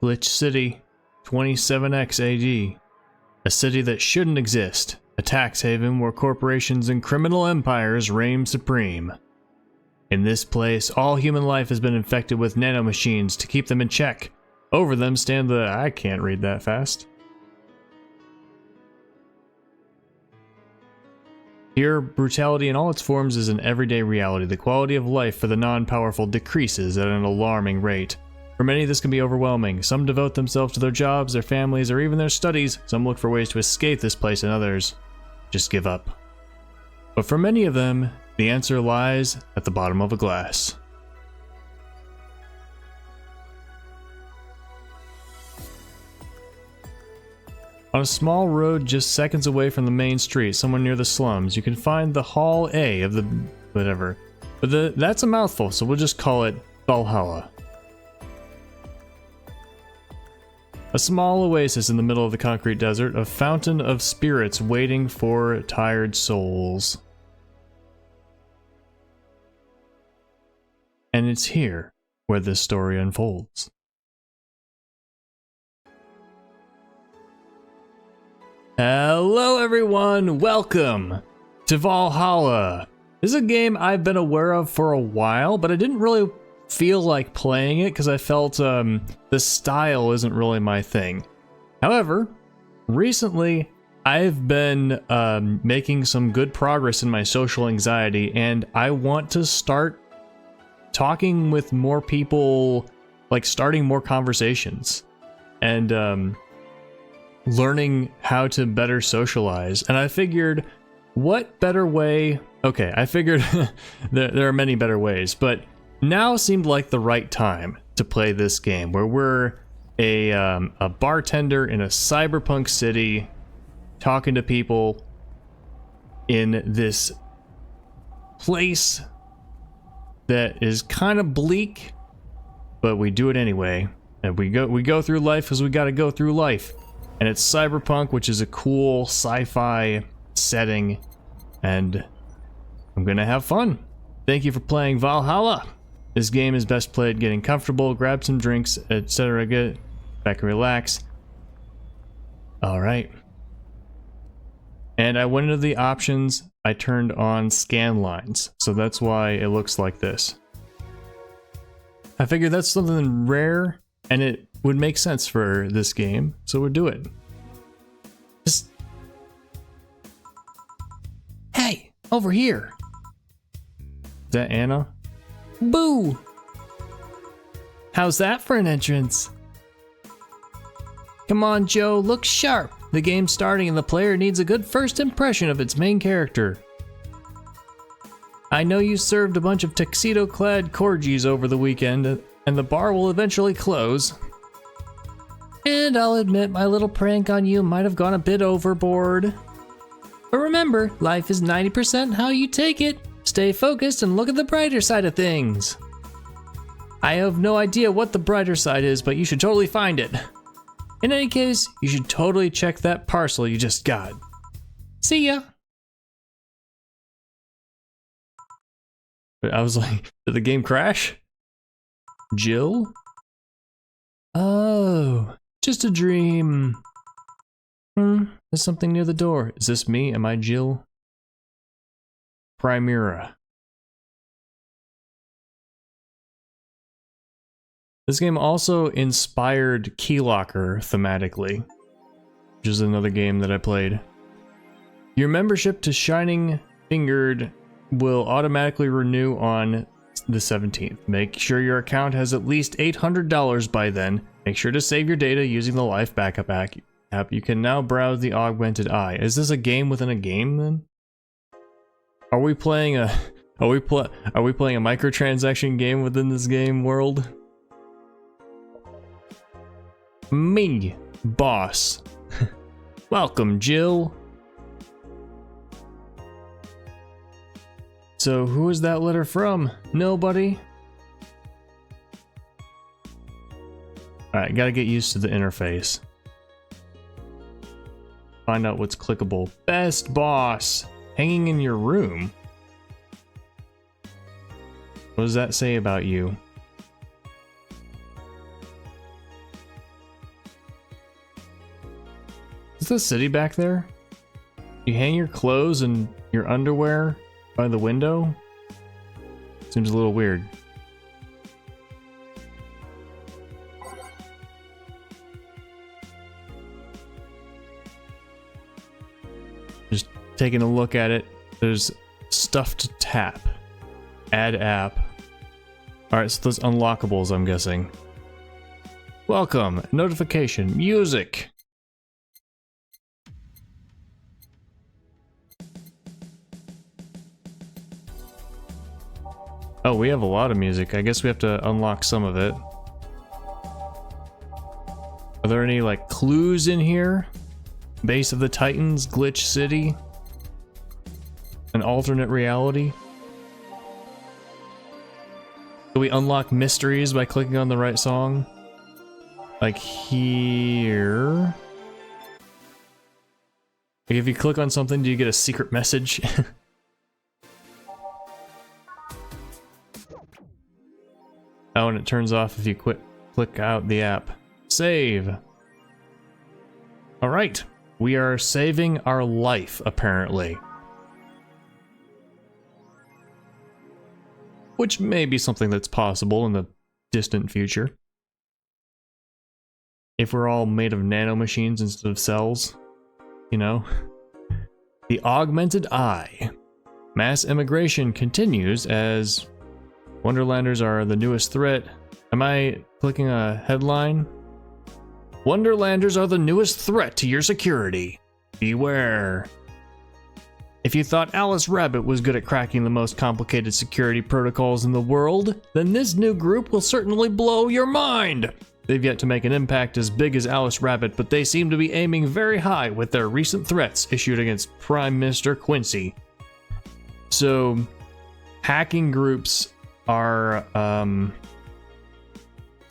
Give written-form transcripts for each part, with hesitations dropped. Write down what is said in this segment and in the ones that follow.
Glitch City, 27X AD. A city that shouldn't exist. A tax haven where corporations and criminal empires reign supreme. In this place, all human life has been infected with nanomachines to keep them in check. Over them stand the... I can't read that fast. Here, brutality in all its forms is an everyday reality. The quality of life for the non-powerful decreases at an alarming rate. For many, this can be overwhelming. Some devote themselves to their jobs, their families, or even their studies. Some look for ways to escape this place, and others just give up. But for many of them, the answer lies at the bottom of a glass. On a small road just seconds away from the main street, somewhere near the slums, you can find the Hall A of the... whatever. But that's a mouthful, so we'll just call it Valhalla. A small oasis in the middle of the concrete desert, a fountain of spirits waiting for tired souls. And it's here where this story unfolds. Hello everyone, welcome to Valhalla. This is a game I've been aware of for a while, but I didn't really feel like playing it because I felt the style isn't really my thing. However, recently I've been making some good progress in my social anxiety, and I want to start talking with more people, like starting more conversations and learning how to better socialize. And I figured, what better way? Okay, I figured there are many better ways, but now seemed like the right time to play this game, where we're a bartender in a cyberpunk city, talking to people in this place that is kind of bleak, but we do it anyway. And we go through life because we got to go through life. And it's Cyberpunk, which is a cool sci-fi setting, and I'm gonna have fun. Thank you for playing Valhalla. This game is best played getting comfortable, grab some drinks, etc. Get back and relax. Alright. And I went into the options, I turned on scan lines, so that's why it looks like this. I figured that's something rare, and it would make sense for this game, so we'll do it. Just... Hey, over here. Is that Anna? Boo! How's that for an entrance? Come on, Joe, look sharp. The game's starting and the player needs a good first impression of its main character. I know you served a bunch of tuxedo-clad corgis over the weekend, and the bar will eventually close. And I'll admit my little prank on you might have gone a bit overboard. But remember, life is 90% how you take it. Stay focused and look at the brighter side of things. I have no idea what the brighter side is, but you should totally find it. In any case, you should totally check that parcel you just got. See ya! I was like, did the game crash? Jill? Oh, just a dream. There's something near the door. Is this me? Am I Jill? Primera. This game also inspired Keylocker thematically, which is another game that I played. Your membership to Shining Fingered will automatically renew on the 17th. Make sure your account has at least $800 by then. Make sure to save your data using the Life Backup app. You can now browse the Augmented Eye. Is this a game within a game then? Are we playing a microtransaction game within this game world? Me, boss. Welcome, Jill. So who is that letter from? Nobody? Alright, gotta get used to the interface. Find out what's clickable. Best boss! Hanging in your room? What does that say about you? the city back there? You hang your clothes and your underwear by the window? Seems a little weird. Just taking a look at it, there's stuff to tap. Add app. Alright, so those unlockables, I'm guessing. Welcome. Notification. Music. Oh, we have a lot of music. I guess we have to unlock some of it. Are there any, like, clues in here? Base of the Titans, Glitch City? An alternate reality? Do we unlock mysteries by clicking on the right song? Like here? Like if you click on something, do you get a secret message? Oh, and it turns off if you click out the app. Save. Alright, we are saving our life, apparently. Which may be something that's possible in the distant future. If we're all made of nanomachines instead of cells, you know? The Augmented Eye. Mass immigration continues as Wonderlanders are the newest threat. Am I clicking a headline? Wonderlanders are the newest threat to your security. Beware. If you thought Alice Rabbit was good at cracking the most complicated security protocols in the world, then this new group will certainly blow your mind. They've yet to make an impact as big as Alice Rabbit, but they seem to be aiming very high with their recent threats issued against Prime Minister Quincy. So, hacking groups are,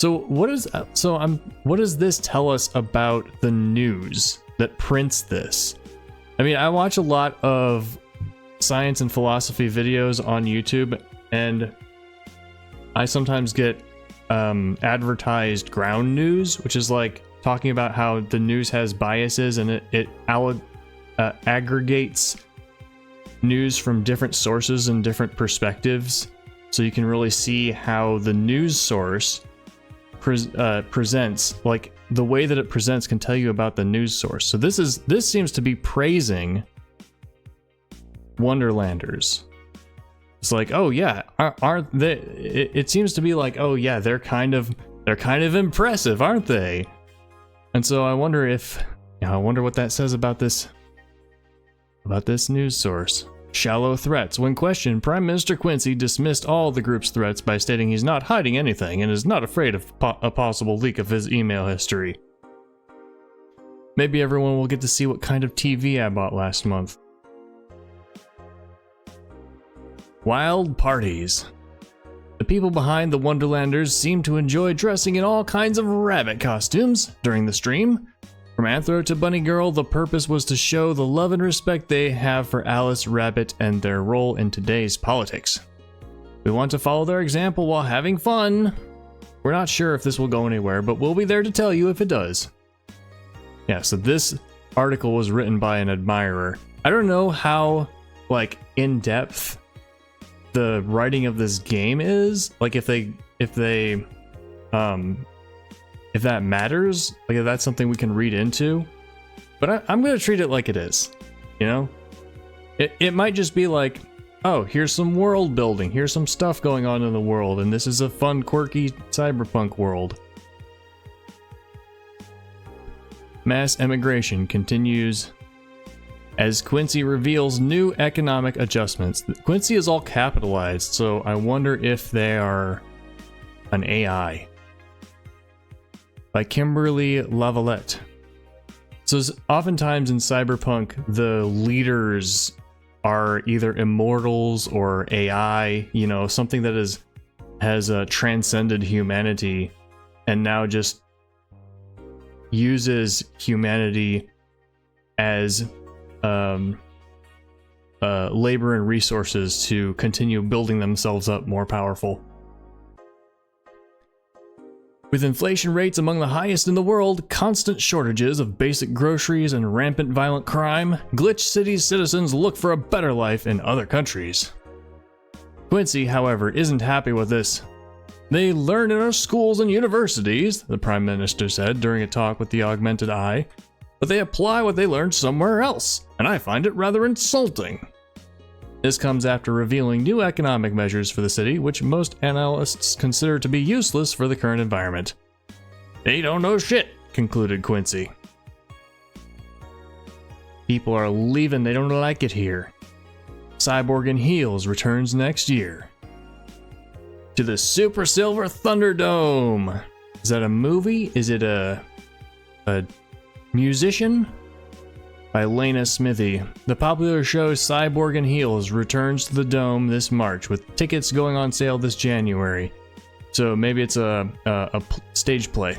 what does this tell us about the news that prints this? I mean, I watch a lot of science and philosophy videos on YouTube, and I sometimes get advertised ground news, which is like talking about how the news has biases and it aggregates news from different sources and different perspectives, so you can really see how the news source presents. Like the way that it presents can tell you about the news source. So this seems to be praising Wonderlanders. It's like, oh yeah, aren't they? It seems to be like, oh yeah, they're kind of impressive, aren't they? And so I wonder if, I wonder what that says about this news source. Shallow threats. When questioned, Prime Minister Quincy dismissed all the group's threats by stating he's not hiding anything and is not afraid of a possible leak of his email history. Maybe everyone will get to see what kind of TV I bought last month. Wild parties. The people behind the Wonderlanders seem to enjoy dressing in all kinds of rabbit costumes during the stream. From Anthro to Bunny Girl, the purpose was to show the love and respect they have for Alice Rabbit and their role in today's politics. We want to follow their example while having fun. We're not sure if this will go anywhere, but we'll be there to tell you if it does. Yeah, so this article was written by an admirer. I don't know how, like, in-depth the writing of this game is. Like, if that matters, like if that's something we can read into. But I'm gonna treat it like it is, you know? It might just be like, oh, here's some world building, here's some stuff going on in the world, and this is a fun, quirky cyberpunk world. Mass immigration continues as Quincy reveals new economic adjustments. Quincy is all capitalized, so I wonder if they are an AI. By Kimberly Lavalette. So oftentimes in Cyberpunk, the leaders are either immortals or AI, you know, something that has transcended humanity and now just uses humanity as labor and resources to continue building themselves up more powerful. With inflation rates among the highest in the world, constant shortages of basic groceries, and rampant violent crime, Glitch City's citizens look for a better life in other countries. Quincy, however, isn't happy with this. They learn in our schools and universities, the Prime Minister said during a talk with the Augmented Eye, but they apply what they learned somewhere else, and I find it rather insulting. This comes after revealing new economic measures for the city, which most analysts consider to be useless for the current environment. They don't know shit, concluded Quincy. People are leaving, they don't like it here. Cyborg in Heels returns next year. To the Super Silver Thunderdome. Is that a movie? Is it a musician? By Lena Smithy. The popular show Cyborg in Heels returns to the Dome this March, with tickets going on sale this January. So maybe it's a stage play.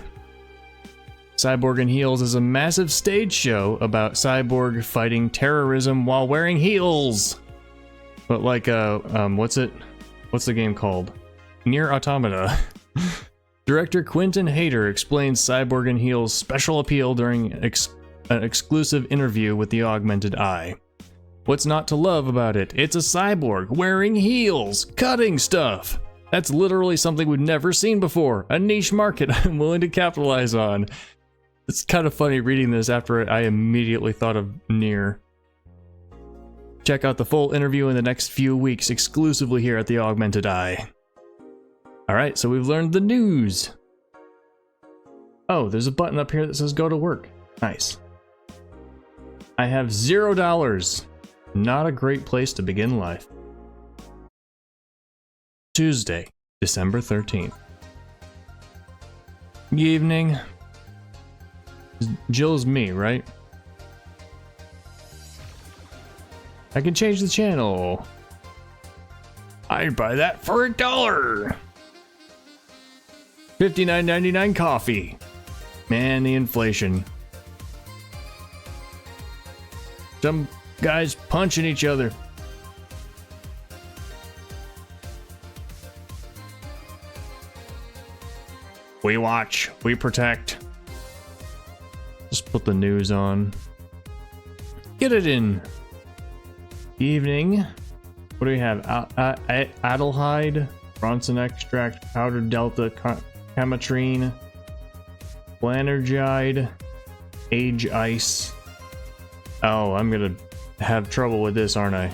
Cyborg in Heels is a massive stage show about Cyborg fighting terrorism while wearing heels. But like what's the game called? Nier Automata. Director Quentin Hayter explains Cyborg in Heels' special appeal during an exclusive interview with the Augmented Eye. What's not to love about it? It's a cyborg wearing heels, cutting stuff. That's literally something we've never seen before. A niche market I'm willing to capitalize on. It's kind of funny reading this after I immediately thought of Nier. Check out the full interview in the next few weeks exclusively here at the Augmented Eye. Alright, so we've learned the news. Oh, there's a button up here that says go to work. Nice. I have $0. Not a great place to begin life. Tuesday, December 13th. Good evening. Jill's me, right? I can change the channel. I'd buy that for $1. $59.99 coffee. Man, the inflation. Some guys punching each other. We watch, we protect. Just put the news on. Get it in. Evening. What do we have? Adelhyde, Bronson extract, powdered delta, chematrine, Blanergide, age ice. Oh, I'm gonna have trouble with this, aren't I?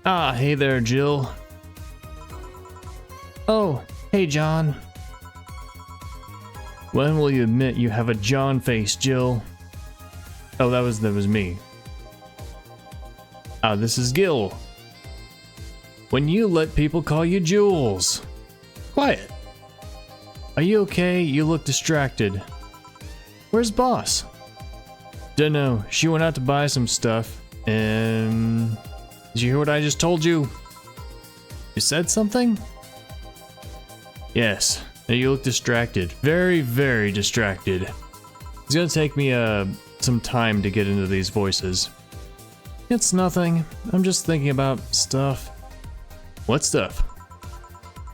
Ah, hey there, Jill. Oh, hey, John. When will you admit you have a John face, Jill? Oh, that was me. Ah, this is Gil. When you let people call you Jules. Quiet. Are you okay? You look distracted. Where's Boss? Dunno, she went out to buy some stuff, and... Did you hear what I just told you? You said something? Yes, you look distracted. Very, very distracted. It's gonna take me some time to get into these voices. It's nothing. I'm just thinking about stuff. What stuff?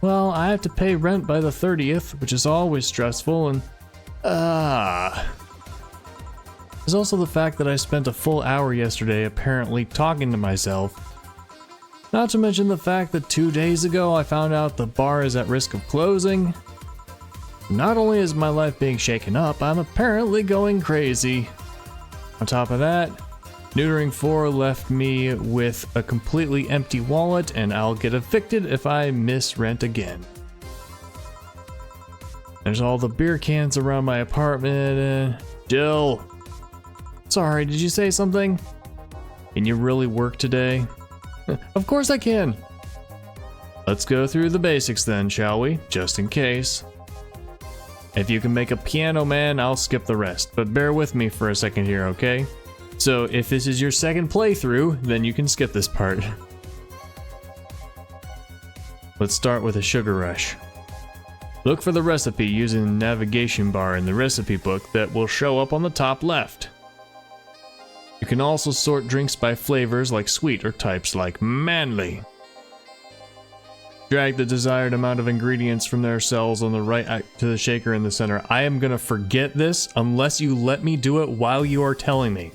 Well, I have to pay rent by the 30th, which is always stressful, and... There's also the fact that I spent a full hour yesterday apparently talking to myself. Not to mention the fact that 2 days ago I found out the bar is at risk of closing. Not only is my life being shaken up, I'm apparently going crazy. On top of that, neutering 4 left me with a completely empty wallet, and I'll get evicted if I miss rent again. There's all the beer cans around my apartment and... Jill! Sorry, did you say something? Can you really work today? Of course I can! Let's go through the basics then, shall we? Just in case. If you can make a piano man, I'll skip the rest, but bear with me for a second here, okay? So if this is your second playthrough, then you can skip this part. Let's start with a sugar rush. Look for the recipe using the navigation bar in the recipe book that will show up on the top left. You can also sort drinks by flavors like sweet or types like manly. Drag the desired amount of ingredients from their cells on the right to the shaker in the center. I am gonna forget this unless you let me do it while you are telling me.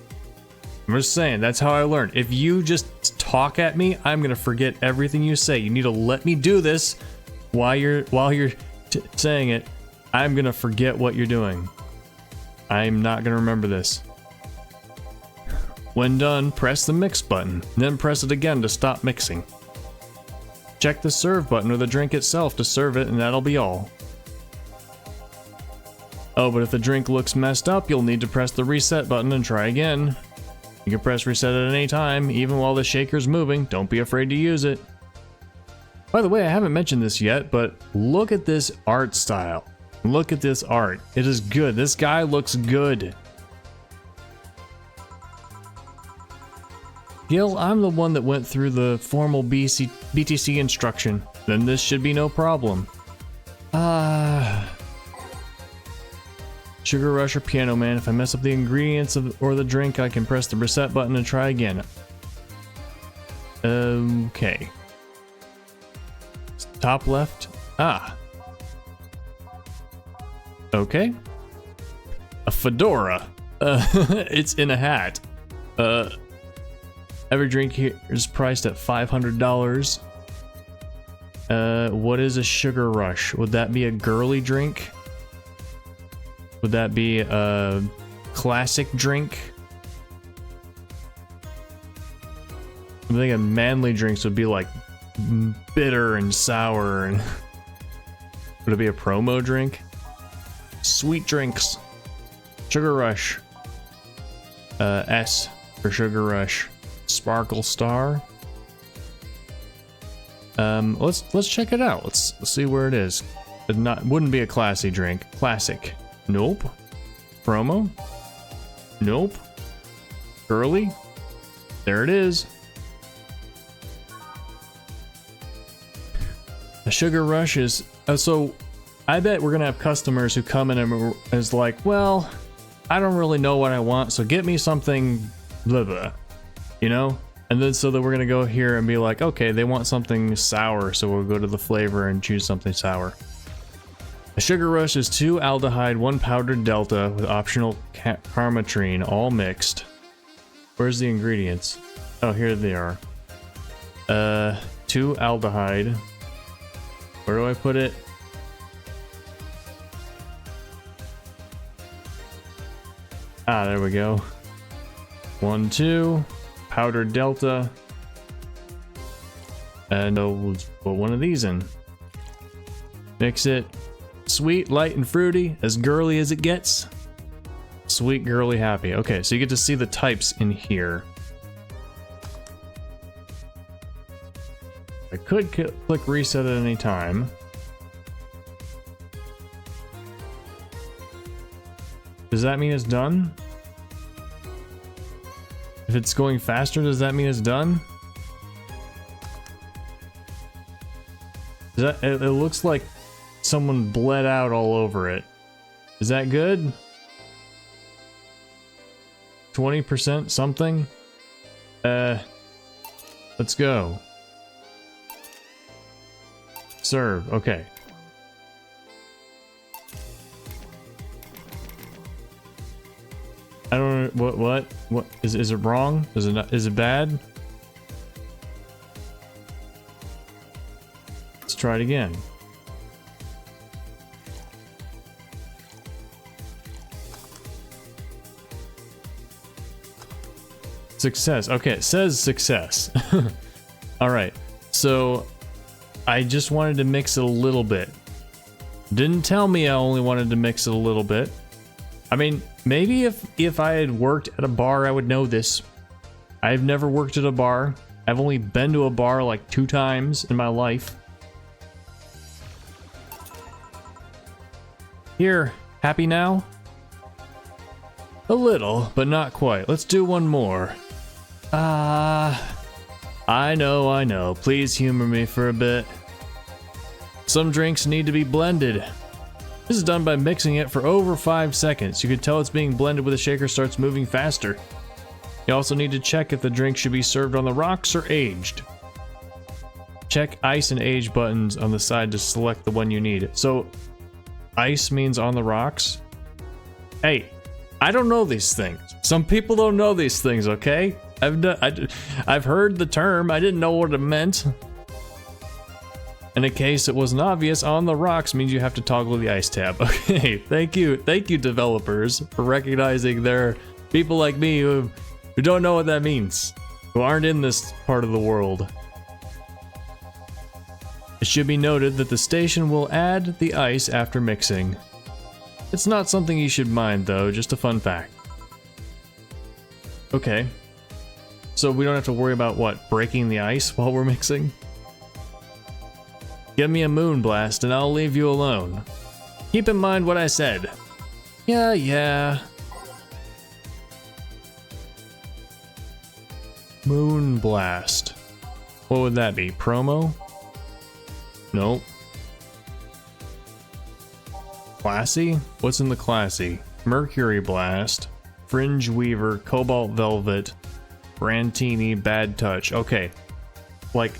I'm just saying, that's how I learned. If you just talk at me, I'm gonna forget everything you say. You need to let me do this while you're saying it. I'm gonna forget what you're doing. I'm not gonna remember this. When done, press the mix button, then press it again to stop mixing. Check the serve button or the drink itself to serve it, and that'll be all. Oh, but if the drink looks messed up, you'll need to press the reset button and try again. You can press reset at any time, even while the shaker's moving. Don't be afraid to use it. By the way, I haven't mentioned this yet, but look at this art style. Look at this art. It is good. This guy looks good. Gil, I'm the one that went through the formal BTC instruction. Then this should be no problem. Sugar Rush or Piano Man. If I mess up the ingredients or the drink, I can press the reset button and try again. Okay. Top left. Okay. A fedora. It's in a hat. Every drink here is priced at $500. What is a Sugar Rush? Would that be a girly drink? Would that be a classic drink? I'm thinking manly drinks would be like bitter and sour. And would it be a promo drink? Sweet drinks. Sugar Rush. S for Sugar Rush. Sparkle Star. Let's check it out. Let's see where it is. It wouldn't be a classy drink. Classic. Nope. Promo. Nope. Girly. There it is. A Sugar Rush is so. I bet we're gonna have customers who come in and is like, well, I don't really know what I want, so get me something blah blah. You know? And then so that we're gonna go here and be like, okay, they want something sour, so we'll go to the flavor and choose something sour. A Sugar Rush is 2 aldehyde, 1 powdered delta with optional carmatrine, all mixed. Where's the ingredients? Oh, here they are. 2 aldehyde. Where do I put it? There we go. 1, 2. Powdered delta, and we'll put one of these in. Mix it. Sweet, light, and fruity, as girly as it gets. Sweet, girly, happy. Okay, so you get to see the types in here. I could click reset at any time. Does that mean it's done? If it's going faster, does that mean it's done? It looks like someone bled out all over it. Is that good? 20% something? Let's go. Serve, okay. I don't know, what is it wrong? Is it bad? Let's try it again. Success. Okay, it says success. All right. So I just wanted to mix it a little bit. Didn't tell me I only wanted to mix it a little bit. I mean, maybe if I had worked at a bar, I would know this. I've never worked at a bar. I've only been to a bar like 2 times in my life. Here, happy now? A little, but not quite. Let's do one more. I know. Please humor me for a bit. Some drinks need to be blended. This is done by mixing it for over 5 seconds. You can tell it's being blended when the shaker starts moving faster. You also need to check if the drink should be served on the rocks or aged. Check ice and age buttons on the side to select the one you need. So, ice means on the rocks? Hey, I don't know these things. Some people don't know these things, okay? I've heard the term, I didn't know what it meant. In a case it wasn't obvious, on the rocks means you have to toggle the ice tab. Okay, thank you developers for recognizing there are people like me who don't know what that means, who aren't in this part of the world. It should be noted that the station will add the ice after mixing. It's not something you should mind though, just a fun fact. Okay. So we don't have to worry about what, breaking the ice while we're mixing? Give me a moon blast and I'll leave you alone. Keep in mind what I said. Yeah. Moon blast. What would that be? Promo? Nope. Classy? What's in the classy? Mercury blast, fringe weaver, cobalt velvet, brantini, bad touch. Okay. Like,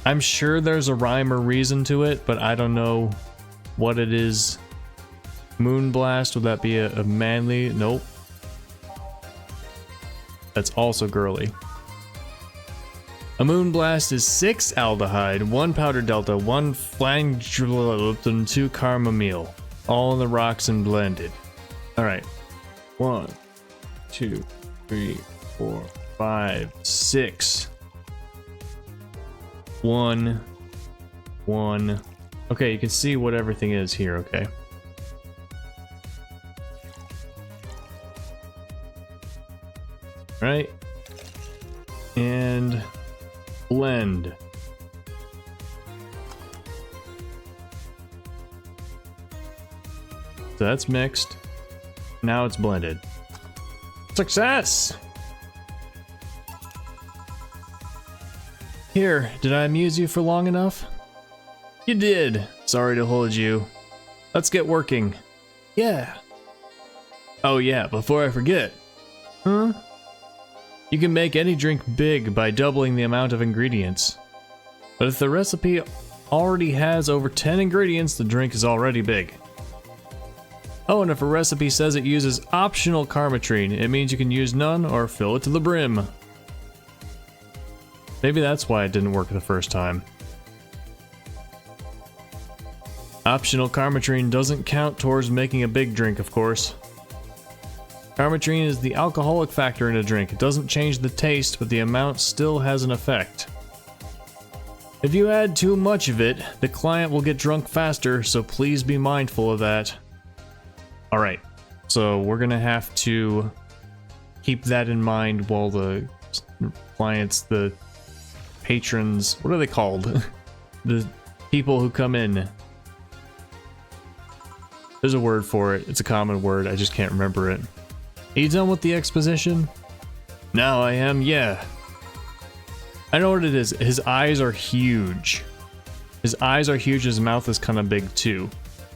I'm sure there's a rhyme or reason to it, but I don't know what it is. Moonblast, would that be a manly? Nope. That's also girly. A moonblast is 6 aldehyde, 1 powder delta, 1 flangelate, and 2 chamomile. All in the rocks and blended. Alright. 1, 2, 3, 4, 5, 6. 1. Okay, you can see what everything is here, okay? Right? And blend. So that's mixed. Now it's blended. Success! Here, did I amuse you for long enough? You did. Sorry to hold you. Let's get working. Yeah. Oh yeah, before I forget. Huh? You can make any drink big by doubling the amount of ingredients. But if the recipe already has over 10 ingredients, the drink is already big. Oh, and if a recipe says it uses optional carmatrine, it means you can use none or fill it to the brim. Maybe that's why it didn't work the first time. Optional carmatrine doesn't count towards making a big drink, of course. Carmatrine is the alcoholic factor in a drink. It doesn't change the taste, but the amount still has an effect. If you add too much of it, the client will get drunk faster, so please be mindful of that. Alright, so we're gonna have to keep that in mind while the clients, the patrons, what are they called? The people who come in. There's a word for it. It's a common word. I just can't remember it. Are you done with the exposition? Now I am, yeah. I know what it is. His eyes are huge. His eyes are huge, his mouth is kind of big too.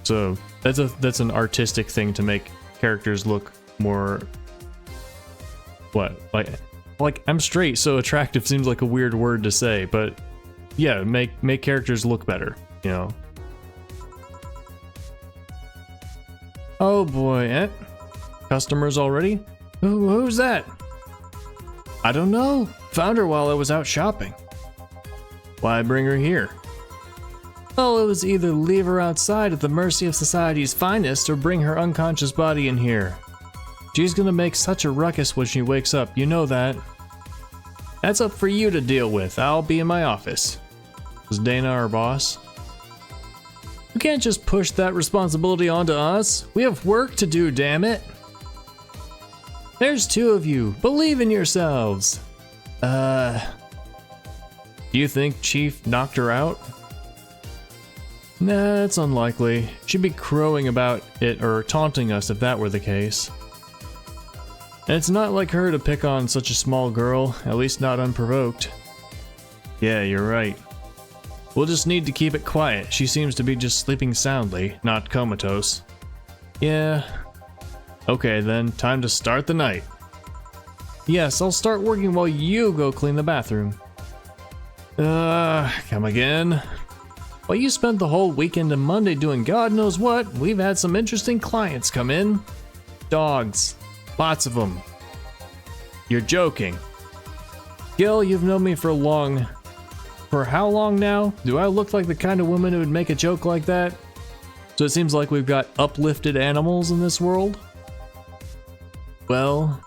So that's an artistic thing to make characters look more... What? Like I'm straight, so attractive seems like a weird word to say, but yeah, make characters look better, you know. Oh boy, customers already? Who's that? I don't know. Found her while I was out shopping. Why bring her here? Well, it was either leave her outside at the mercy of society's finest or bring her unconscious body in here. She's gonna make such a ruckus when she wakes up, you know that. That's up for you to deal with. I'll be in my office. Was Dana our boss? You can't just push that responsibility onto us. We have work to do, damn it. There's 2 of you. Believe in yourselves. Do you think Chief knocked her out? Nah, it's unlikely. She'd be crowing about it or taunting us if that were the case. And it's not like her to pick on such a small girl, at least not unprovoked. Yeah, you're right. We'll just need to keep it quiet. She seems to be just sleeping soundly, not comatose. Yeah. Okay then, time to start the night. Yes, I'll start working while you go clean the bathroom. Come again? Well, you spent the whole weekend and Monday doing God knows what. We've had some interesting clients come in. Dogs. Lots of them. You're joking. Gil, you've known me for how long now? Do I look like the kind of woman who would make a joke like that? So it seems like we've got uplifted animals in this world? Well...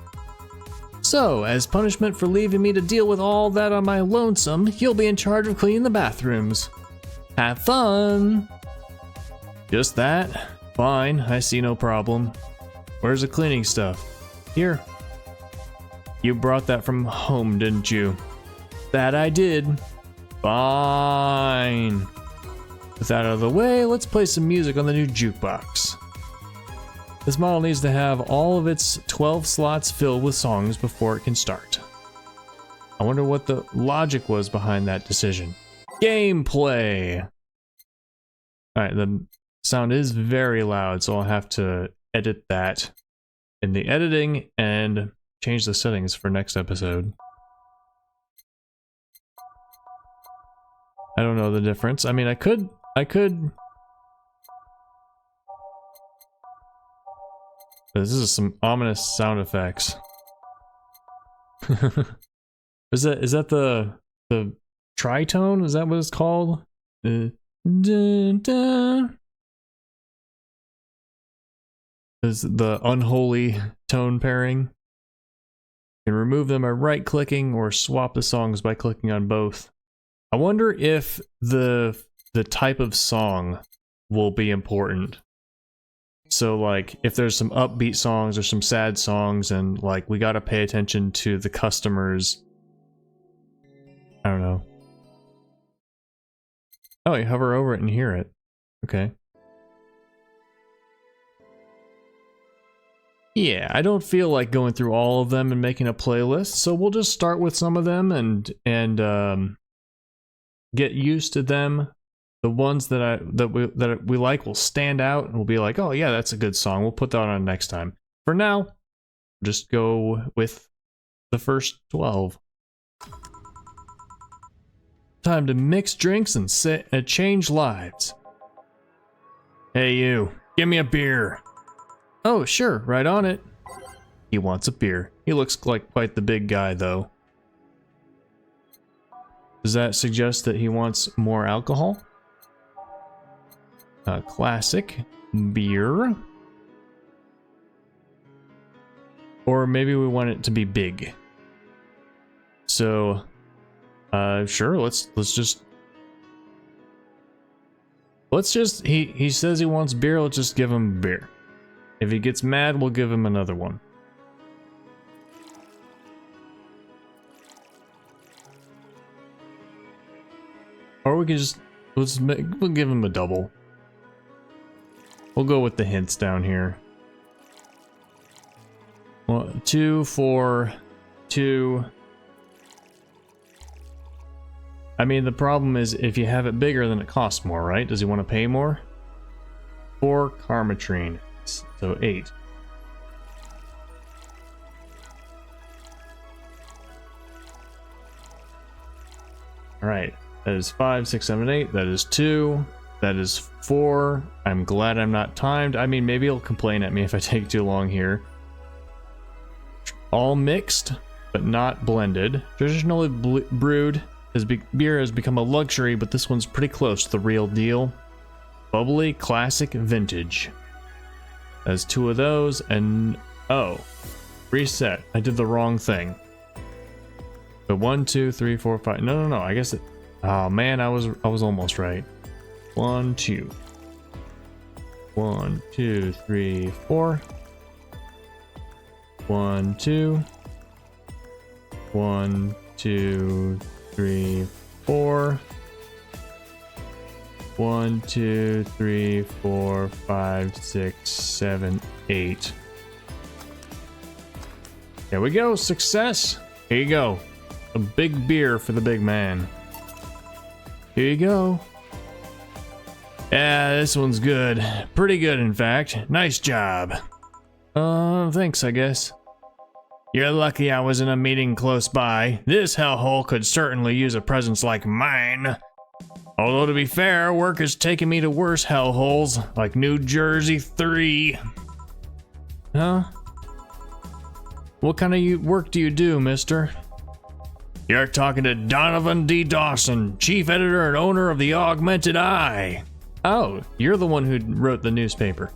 So, as punishment for leaving me to deal with all that on my lonesome, you'll be in charge of cleaning the bathrooms. Have fun! Just that? Fine, I see no problem. Where's the cleaning stuff? Here. You brought that from home, didn't you? That I did. Fine. With that out of the way, let's play some music on the new jukebox. This model needs to have all of its 12 slots filled with songs before it can start. I wonder what the logic was behind that decision. Gameplay! Alright, the sound is very loud, so I'll have to edit that in the editing and change the settings for next episode. I don't know the difference. I mean, I could... This is some ominous sound effects. Is that the tritone? Is that what it's called? Dun, dun. Is the unholy tone pairing? You can remove them by right-clicking or swap the songs by clicking on both. I wonder if the type of song will be important. So like if there's some upbeat songs or some sad songs and like we gotta pay attention to the customers. I don't know. Oh, you hover over it and hear it. Okay. Yeah, I don't feel like going through all of them and making a playlist, so we'll just start with some of them and get used to them. The ones that we like will stand out and we'll be like, oh yeah, that's a good song. We'll put that on next time. For now, just go with the first 12. Time to mix drinks and change lives. Hey you, give me a beer. Oh sure, right on it. He wants a beer. He looks like quite the big guy though. Does that suggest that he wants more alcohol? Classic beer. Or maybe we want it to be big. So, sure, let's just he says he wants beer, let's just give him beer. If he gets mad, we'll give him another one. Or we can just we'll give him a double. We'll go with the hints down here. 1, 2, 4, 2. I mean, the problem is if you have it bigger, then it costs more, right? Does he want to pay more? 4 Karmatrine, so 8. All right, that is 5, 6, 7, 8. That is 2. That is 4. I'm glad I'm not timed. I mean, maybe he'll complain at me if I take too long here. All mixed, but not blended. Traditionally brewed, beer has become a luxury, but this one's pretty close to the real deal. Bubbly, classic, vintage. There's 2 of those, and oh, reset. I did the wrong thing. So 1, 2, 3, 4, 5. No. I guess it. Oh man, I was almost right. 1, 2. 1, 2, 3, 4. 1, 2. 1, 2, 3, 4. 1, 2, 3, 4, 5, 6, 7, 8. There we go, success. Here you go. A big beer for the big man. Here you go. Yeah, this one's good. Pretty good, in fact. Nice job. Thanks, I guess. You're lucky I was in a meeting close by. This hellhole could certainly use a presence like mine. Although to be fair, work has taken me to worse hellholes, like New Jersey 3. Huh? What kind of work do you do, mister? You're talking to Donovan D. Dawson, chief editor and owner of the Augmented Eye. Oh, you're the one who wrote the newspaper.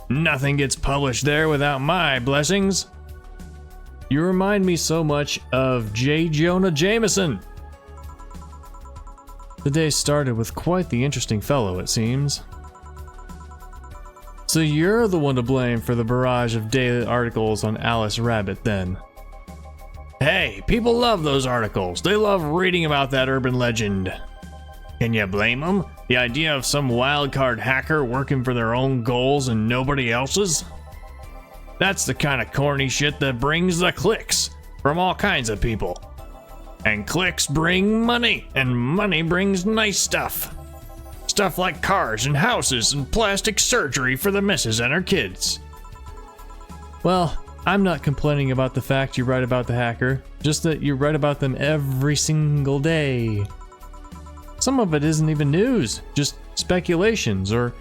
Nothing gets published there without my blessings. You remind me so much of J. Jonah Jameson. The day started with quite the interesting fellow, it seems. So you're the one to blame for the barrage of daily articles on Alice Rabbit, then. Hey, people love those articles. They love reading about that urban legend. Can you blame them? The idea of some wildcard hacker working for their own goals and nobody else's? That's the kind of corny shit that brings the clicks from all kinds of people. And clicks bring money, and money brings nice stuff. Stuff like cars and houses and plastic surgery for the missus and her kids. Well, I'm not complaining about the fact you write about the hacker, just that you write about them every single day. Some of it isn't even news, just speculations or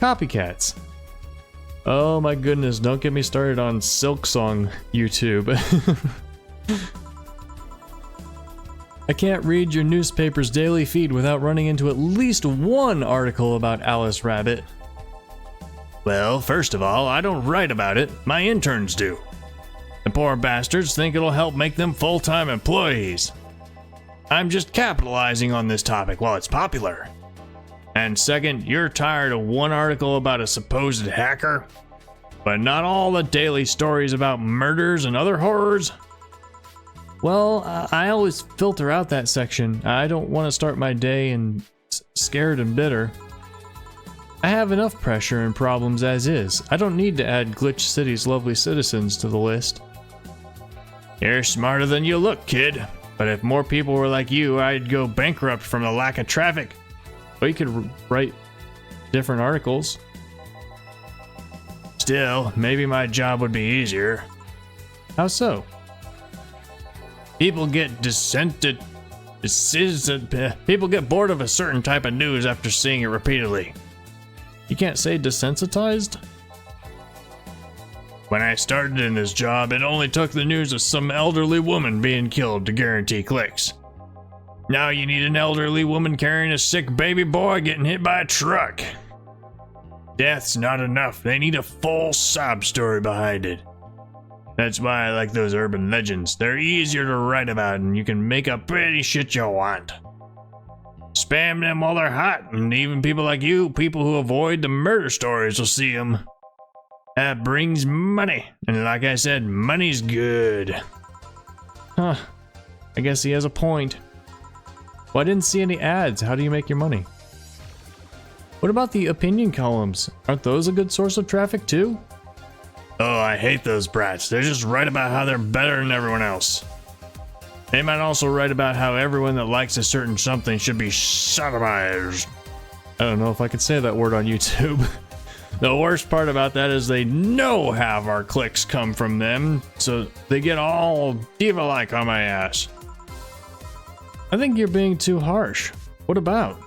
copycats. Oh my goodness, don't get me started on Silksong YouTube. I can't read your newspaper's daily feed without running into at least one article about Alice Rabbit. Well, first of all, I don't write about it, my interns do. The poor bastards think it'll help make them full-time employees. I'm just capitalizing on this topic while it's popular. And second, you're tired of one article about a supposed hacker, but not all the daily stories about murders and other horrors? Well, I always filter out that section. I don't want to start my day and scared and bitter. I have enough pressure and problems as is. I don't need to add Glitch City's lovely citizens to the list. You're smarter than you look, kid. But if more people were like you, I'd go bankrupt from the lack of traffic. But you could write different articles. Still, maybe my job would be easier. How so? People get people get bored of a certain type of news after seeing it repeatedly. You can't say desensitized? When I started in this job, it only took the news of some elderly woman being killed to guarantee clicks. Now you need an elderly woman carrying a sick baby boy getting hit by a truck. Death's not enough. They need a full sob story behind it. That's why I like those urban legends. They're easier to write about and you can make up any shit you want. Spam them while they're hot, and even people like you, people who avoid the murder stories, will see them. That brings money, and like I said, money's good. Huh, I guess he has a point. Well, I didn't see any ads. How do you make your money? What about the opinion columns? Aren't those a good source of traffic too? Oh, I hate those brats. They just write about how they're better than everyone else. They might also write about how everyone that likes a certain something should be sodomized. I don't know if I could say that word on YouTube. The worst part about that is they know half our clicks come from them, so they get all diva-like on my ass. I think you're being too harsh. What about?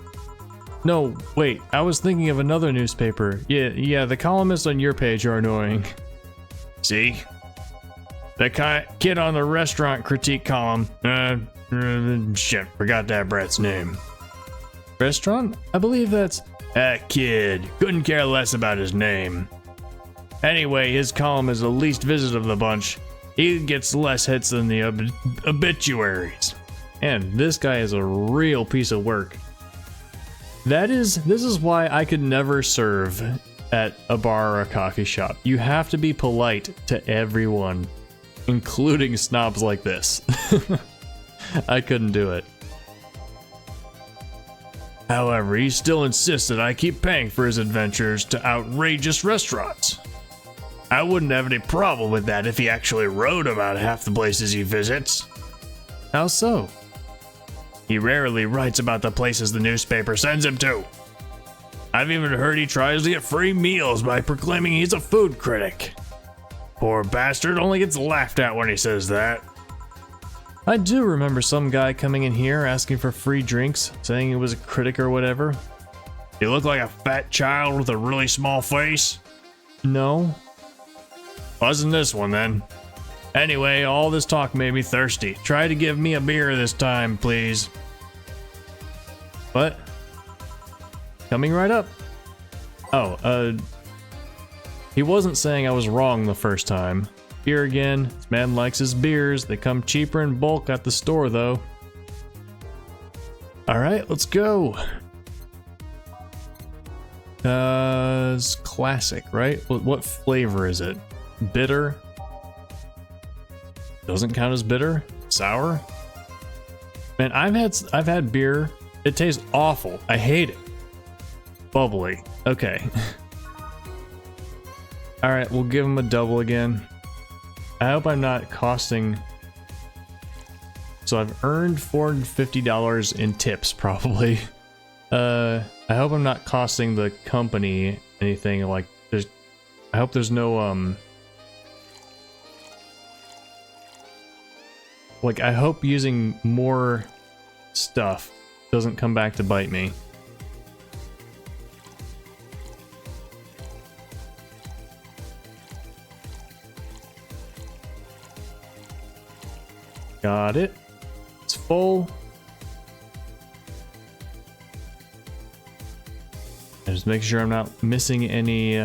No, wait, I was thinking of another newspaper. Yeah, the columnists on your page are annoying. See? The kid on the restaurant critique column. Shit, forgot that brat's name. Restaurant? I believe that's... That kid. Couldn't care less about his name. Anyway, his column is the least visited of the bunch. He gets less hits than the obituaries. And this guy is a real piece of work. This is why I could never serve at a bar or a coffee shop. You have to be polite to everyone, including snobs like this. I couldn't do it. However, he still insists that I keep paying for his adventures to outrageous restaurants. I wouldn't have any problem with that if he actually wrote about half the places he visits. How so? He rarely writes about the places the newspaper sends him to. I've even heard he tries to get free meals by proclaiming he's a food critic. Poor bastard only gets laughed at when he says that. I do remember some guy coming in here asking for free drinks, saying he was a critic or whatever. You look like a fat child with a really small face. No. Wasn't this one then. Anyway, all this talk made me thirsty. Try to give me a beer this time, please. What? Coming right up. Oh, he wasn't saying I was wrong the first time. Beer again. This man likes his beers. They come cheaper in bulk at the store, though. Alright, let's go. It's classic, right? What flavor is it? Bitter? Doesn't count as bitter? Sour? Man, I've had beer. It tastes awful. I hate it. Bubbly. Okay. Alright, we'll give him a double again. I hope I'm not costing... So I've earned $450 in tips, probably. I hope I'm not costing the company anything, like, I hope there's no, like, I hope using more stuff doesn't come back to bite me. Got it. It's full. Just make sure I'm not missing any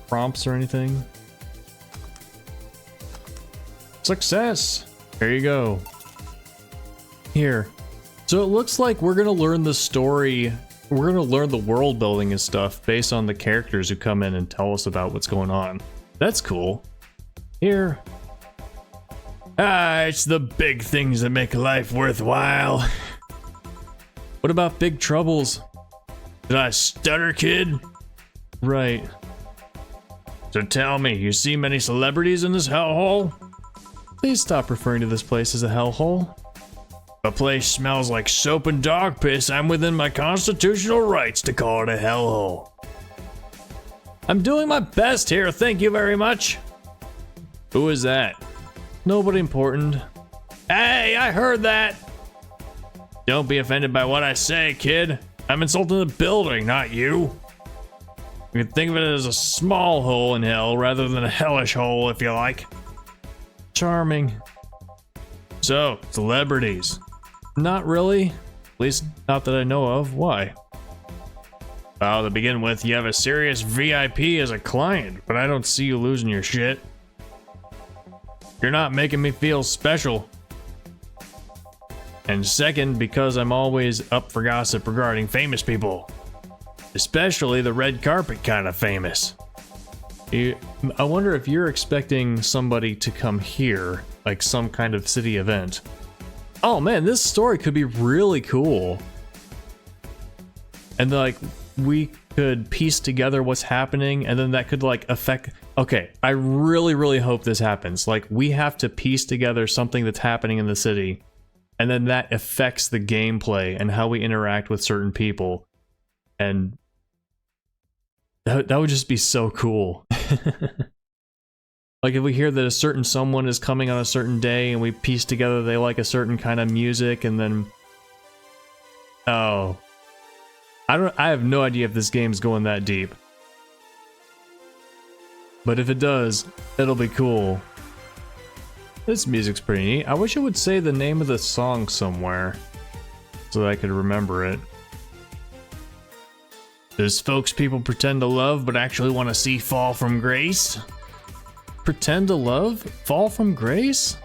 prompts or anything. Success! There you go. Here. So it looks like we're gonna learn the story. We're gonna learn the world building and stuff based on the characters who come in and tell us about what's going on. That's cool. Here. It's the big things that make life worthwhile. What about big troubles? Did I stutter, kid? Right. So tell me, you see many celebrities in this hellhole? Please stop referring to this place as a hellhole. If a place smells like soap and dog piss, I'm within my constitutional rights to call it a hellhole. I'm doing my best here, thank you very much. Who is that? Nobody important. Hey, I heard that! Don't be offended by what I say, kid. I'm insulting the building, not you. You can think of it as a small hole in hell rather than a hellish hole, if you like. Charming. So, celebrities. Not really. At least not that I know of. Why? Well, to begin with, you have a serious VIP as a client, but I don't see you losing your shit. You're not making me feel special. And second, because I'm always up for gossip regarding famous people. Especially the red carpet kind of famous. I wonder if you're expecting somebody to come here, like some kind of city event. Oh man, this story could be really cool. And like, we could piece together what's happening, and then that could like affect... Okay, I really hope this happens. Like, we have to piece together something that's happening in the city, and then that affects the gameplay and how we interact with certain people. And that would just be so cool. Like if we hear that a certain someone is coming on a certain day and we piece together they like a certain kind of music, and then... Oh. I have no idea if this game's going that deep. But if it does, it'll be cool. This music's pretty neat. I wish it would say the name of the song somewhere so that I could remember it. Does folks people pretend to love but actually want to see fall from grace? Pretend to love? Fall from grace?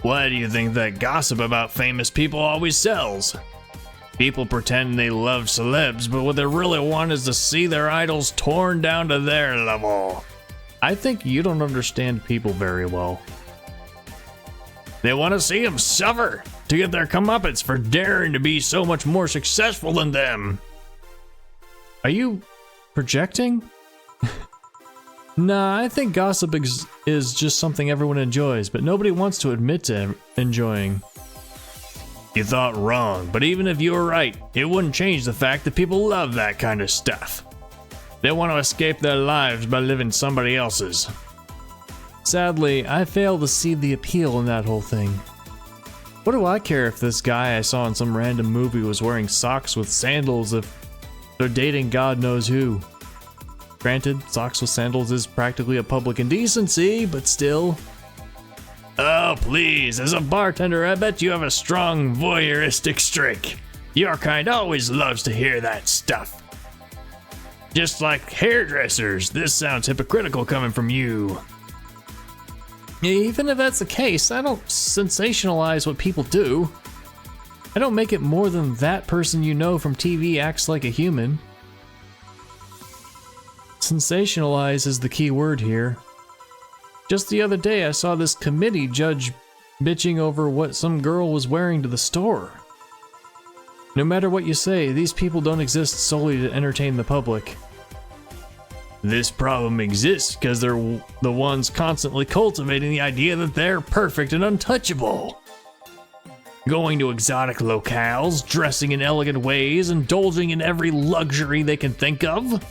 Why do you think that gossip about famous people always sells? People pretend they love celebs, but what they really want is to see their idols torn down to their level. I think you don't understand people very well. They want to see them suffer, to get their comeuppance for daring to be so much more successful than them. Are you projecting? Nah, I think gossip is just something everyone enjoys, but nobody wants to admit to enjoying. You thought wrong, but even if you were right, it wouldn't change the fact that people love that kind of stuff. They want to escape their lives by living somebody else's. Sadly, I fail to see the appeal in that whole thing. What do I care if this guy I saw in some random movie was wearing socks with sandals if they're dating God knows who? Granted, socks with sandals is practically a public indecency, but still. Oh, please, as a bartender, I bet you have a strong voyeuristic streak. Your kind always loves to hear that stuff. Just like hairdressers, this sounds hypocritical coming from you. Even if that's the case, I don't sensationalize what people do. I don't make it more than that person you know from TV acts like a human. Sensationalize is the key word here. Just the other day I saw this committee judge bitching over what some girl was wearing to the store. No matter what you say, these people don't exist solely to entertain the public. This problem exists because they're the ones constantly cultivating the idea that they're perfect and untouchable. Going to exotic locales, dressing in elegant ways, indulging in every luxury they can think of.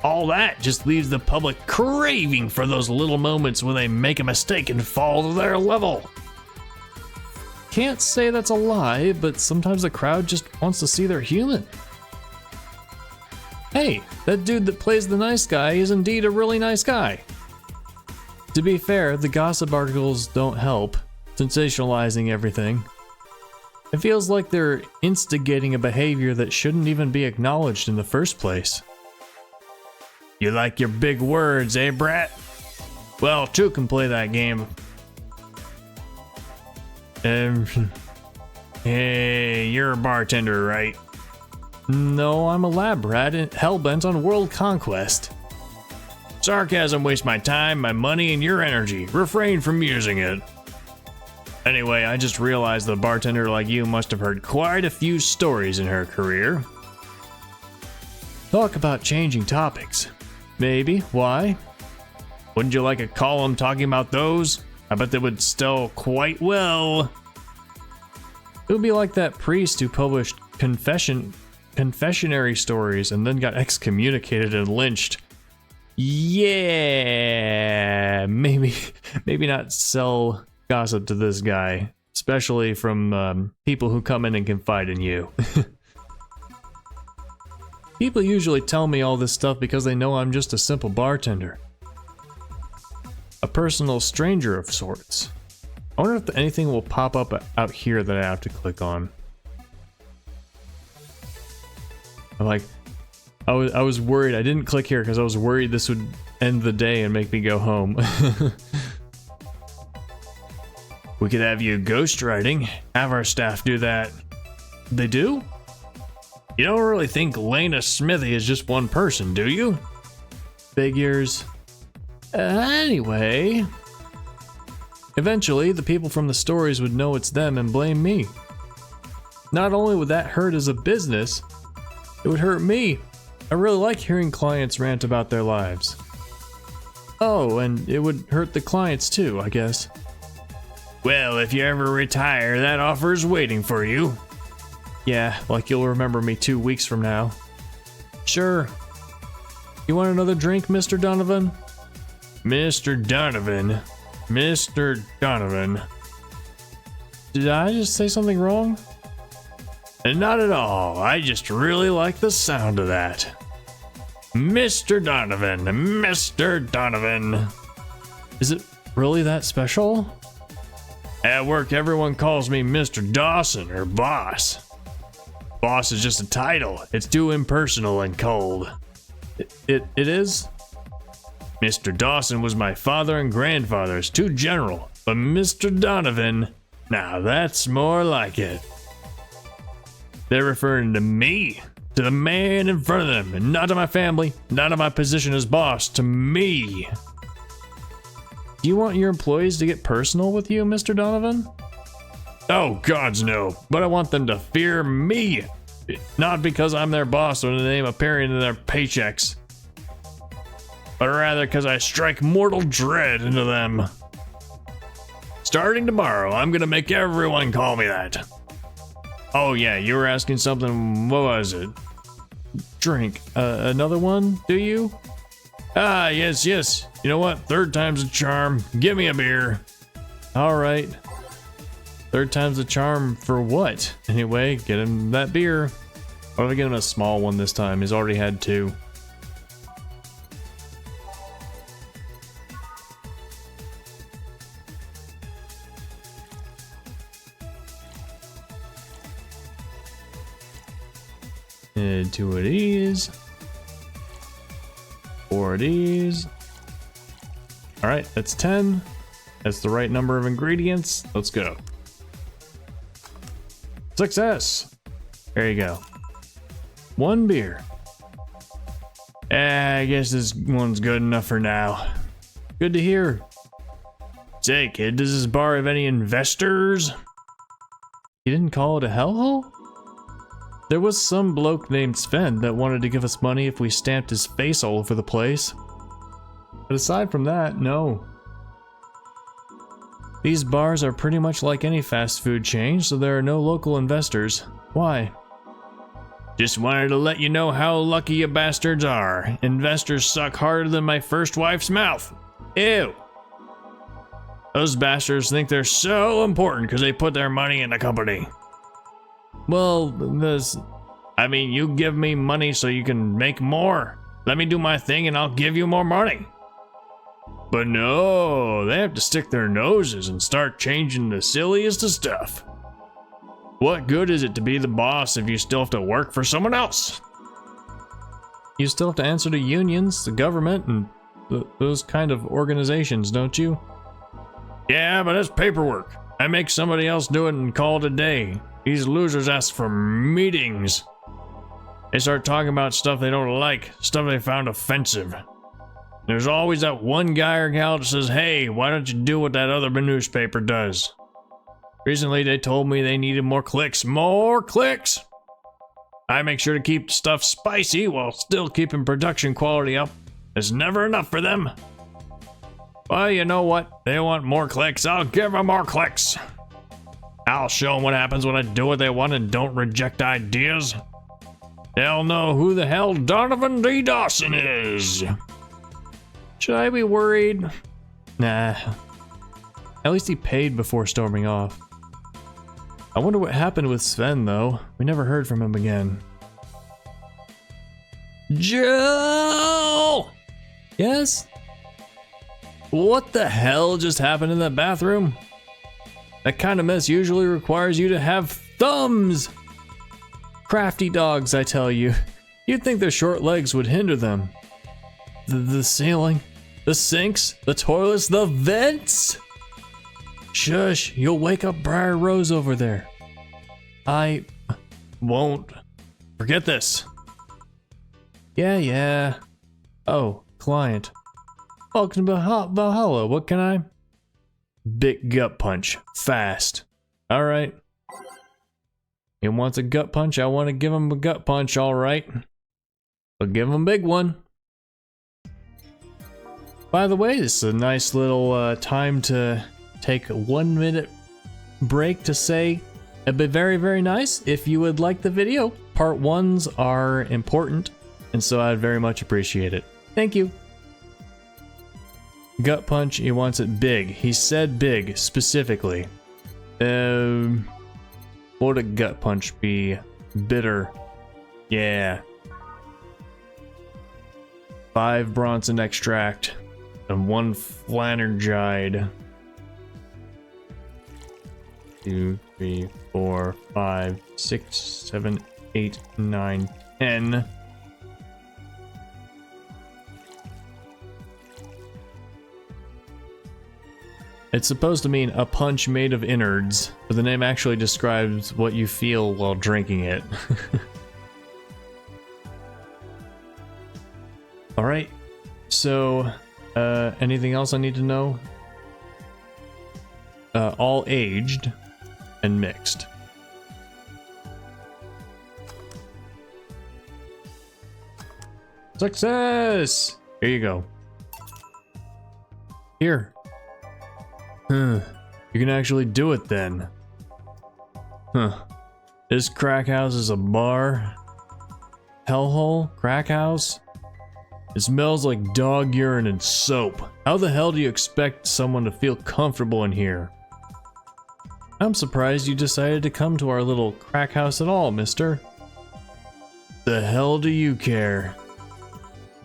All that just leaves the public craving for those little moments when they make a mistake and fall to their level. Can't say that's a lie, but sometimes the crowd just wants to see they're human. Hey, that dude that plays the nice guy is indeed a really nice guy. To be fair, the gossip articles don't help, sensationalizing everything. It feels like they're instigating a behavior that shouldn't even be acknowledged in the first place. You like your big words, eh, brat? Well, two can play that game. Hey, you're a bartender, right? No, I'm a lab rat hellbent on world conquest. Sarcasm wastes my time, my money, and your energy. Refrain from using it. Anyway, I just realized that a bartender like you must have heard quite a few stories in her career. Talk about changing topics. Maybe. Why? Wouldn't you like a column talking about those? I bet they would sell quite well. It would be like that priest who published confessionary stories and then got excommunicated and lynched. Yeah, maybe not sell gossip to this guy, especially from people who come in and confide in you. People usually tell me all this stuff because they know I'm just a simple bartender. A personal stranger of sorts. I wonder if anything will pop up out here that I have to click on. I was worried. I didn't click here because I was worried this would end the day and make me go home. We could have you ghostwriting. Have our staff do that. They do? You don't really think Lena Smithy is just one person, do you? Figures. Anyway. Eventually, the people from the stories would know it's them and blame me. Not only would that hurt as a business, it would hurt me. I really like hearing clients rant about their lives. Oh, and it would hurt the clients too, I guess. Well, if you ever retire, that offer's waiting for you. Yeah, like you'll remember me 2 weeks from now. Sure. You want another drink, Mr. Donovan? Mr. Donovan. Mr. Donovan. Did I just say something wrong? Not at all. I just really like the sound of that. Mr. Donovan. Mr. Donovan. Is it really that special? At work, everyone calls me Mr. Dawson or Boss. Boss is just a title. It's too impersonal and cold. It is? Mr. Dawson was my father and grandfather's, too general. But Mr. Donovan, now that's more like it. They're referring to me, to the man in front of them, and not to my family, not to my position as boss, to me. Do you want your employees to get personal with you, Mr. Donovan? Oh, gods no, but I want them to fear me. Not because I'm their boss or the name appearing in their paychecks, but rather because I strike mortal dread into them. Starting tomorrow, I'm gonna make everyone call me that. Oh yeah, you were asking something, what was it? drink. Another one, do you? Ah, yes. You know what? Third time's a charm. Give me a beer. All right. Third time's a charm for what? Anyway, get him that beer. What if I get him a small one this time? He's already had 2. And 2 of these. 4 of these. All right, that's 10. That's the right number of ingredients. Let's go. Success. There you go. 1 beer. I guess this one's good enough for now. Good to hear. Say, kid, does this bar have any investors? You didn't call it a hellhole? There was some bloke named Sven that wanted to give us money if we stamped his face all over the place. But aside from that, no. These bars are pretty much like any fast food chain, so there are no local investors. Why? Just wanted to let you know how lucky you bastards are. Investors suck harder than my first wife's mouth. Ew. Those bastards think they're so important because they put their money in the company. Well, I mean, you give me money so you can make more. Let me do my thing and I'll give you more money. But no, they have to stick their noses and start changing the silliest of stuff. What good is it to be the boss if you still have to work for someone else? You still have to answer to unions, the government, and those kind of organizations, don't you? Yeah, but that's paperwork. I make somebody else do it and call it a day. These losers ask for meetings. They start talking about stuff they don't like, stuff they found offensive. There's always that one guy or gal that says, hey, why don't you do what that other newspaper does? Recently, they told me they needed more clicks. More clicks! I make sure to keep stuff spicy while still keeping production quality up. It's never enough for them. Well, you know what? They want more clicks. I'll give them more clicks. I'll show them what happens when I do what they want and don't reject ideas. They'll know who the hell Donovan D. Dawson is. Should I be worried? Nah. At least he paid before storming off. I wonder what happened with Sven, though. We never heard from him again. Joe! Yes? What the hell just happened in that bathroom? That kind of mess usually requires you to have thumbs! Crafty dogs, I tell you. You'd think their short legs would hinder them. The ceiling, the sinks, the toilets, the vents! Shush, you'll wake up Briar Rose over there. I won't. Forget this. Yeah. Oh, client. Welcome to Valhalla, what can I? Big gut punch, fast. Alright. He wants a gut punch, I want to give him a gut punch, alright. But give him a big one. By the way, this is a nice little time to take a 1 minute break to say it'd be very, very nice if you would like the video. Part 1s are important, and so I'd very much appreciate it. Thank you. Gut punch, he wants it big. He said big, specifically. What would a gut punch be? Bitter. Yeah. 5 Bronson extract and 1 Flanergide. 2, 3, 4, 5, 6, 7, 8, 9, 10. It's supposed to mean a punch made of innards, but the name actually describes what you feel while drinking it. Alright, so, anything else I need to know? All aged and mixed. Success! Here you go. Here. You can actually do it then. Huh. This crack house is a bar? Hellhole? Crack house? It smells like dog urine and soap. How the hell do you expect someone to feel comfortable in here? I'm surprised you decided to come to our little crack house at all, mister. The hell do you care?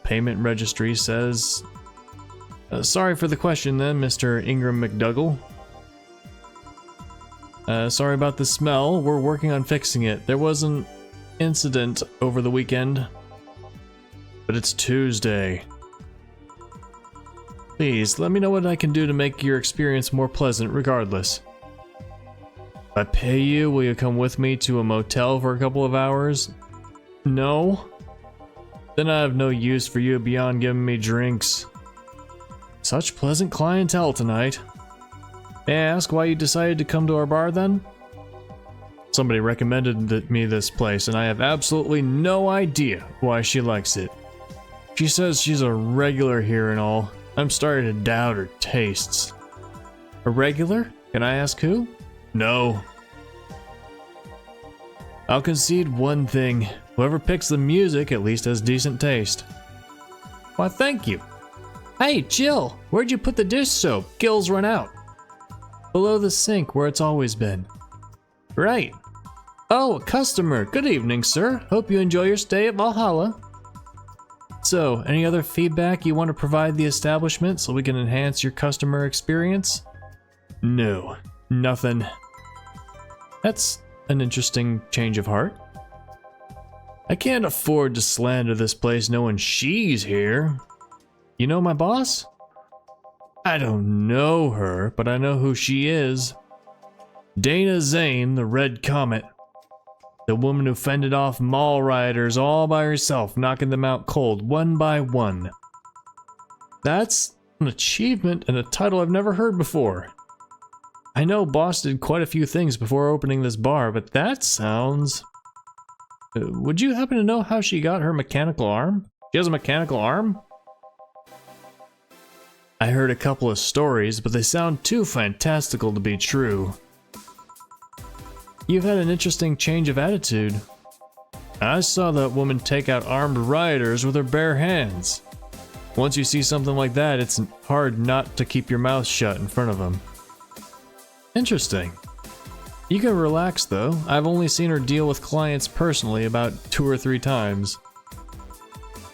Payment registry says... sorry for the question then, Mr. Ingram McDougall. Sorry about the smell. We're working on fixing it. There was an incident over the weekend. But it's Tuesday. Please, let me know what I can do to make your experience more pleasant regardless. If I pay you, will you come with me to a motel for a couple of hours? No? Then I have no use for you beyond giving me drinks. Such pleasant clientele tonight. May I ask why you decided to come to our bar then? Somebody recommended me this place and I have absolutely no idea why she likes it. She says she's a regular here and all. I'm starting to doubt her tastes. A regular? Can I ask who? No. I'll concede one thing. Whoever picks the music at least has decent taste. Why, thank you. Hey, Jill, where'd you put the dish soap? Gills run out. Below the sink where it's always been. Right. Oh, a customer. Good evening, sir. Hope you enjoy your stay at Valhalla. So, any other feedback you want to provide the establishment so we can enhance your customer experience? No, nothing. That's an interesting change of heart. I can't afford to slander this place knowing she's here. You know my boss? I don't know her, but I know who she is. Dana Zane, the Red Comet. The woman who fended off mall rioters all by herself, knocking them out cold, one by one. That's an achievement and a title I've never heard before. I know Boss did quite a few things before opening this bar, but that sounds... would you happen to know how she got her mechanical arm? She has a mechanical arm? I heard a couple of stories, but they sound too fantastical to be true. You've had an interesting change of attitude. I saw that woman take out armed rioters with her bare hands. Once you see something like that, it's hard not to keep your mouth shut in front of them. Interesting. You can relax though. I've only seen her deal with clients personally about 2 or 3 times.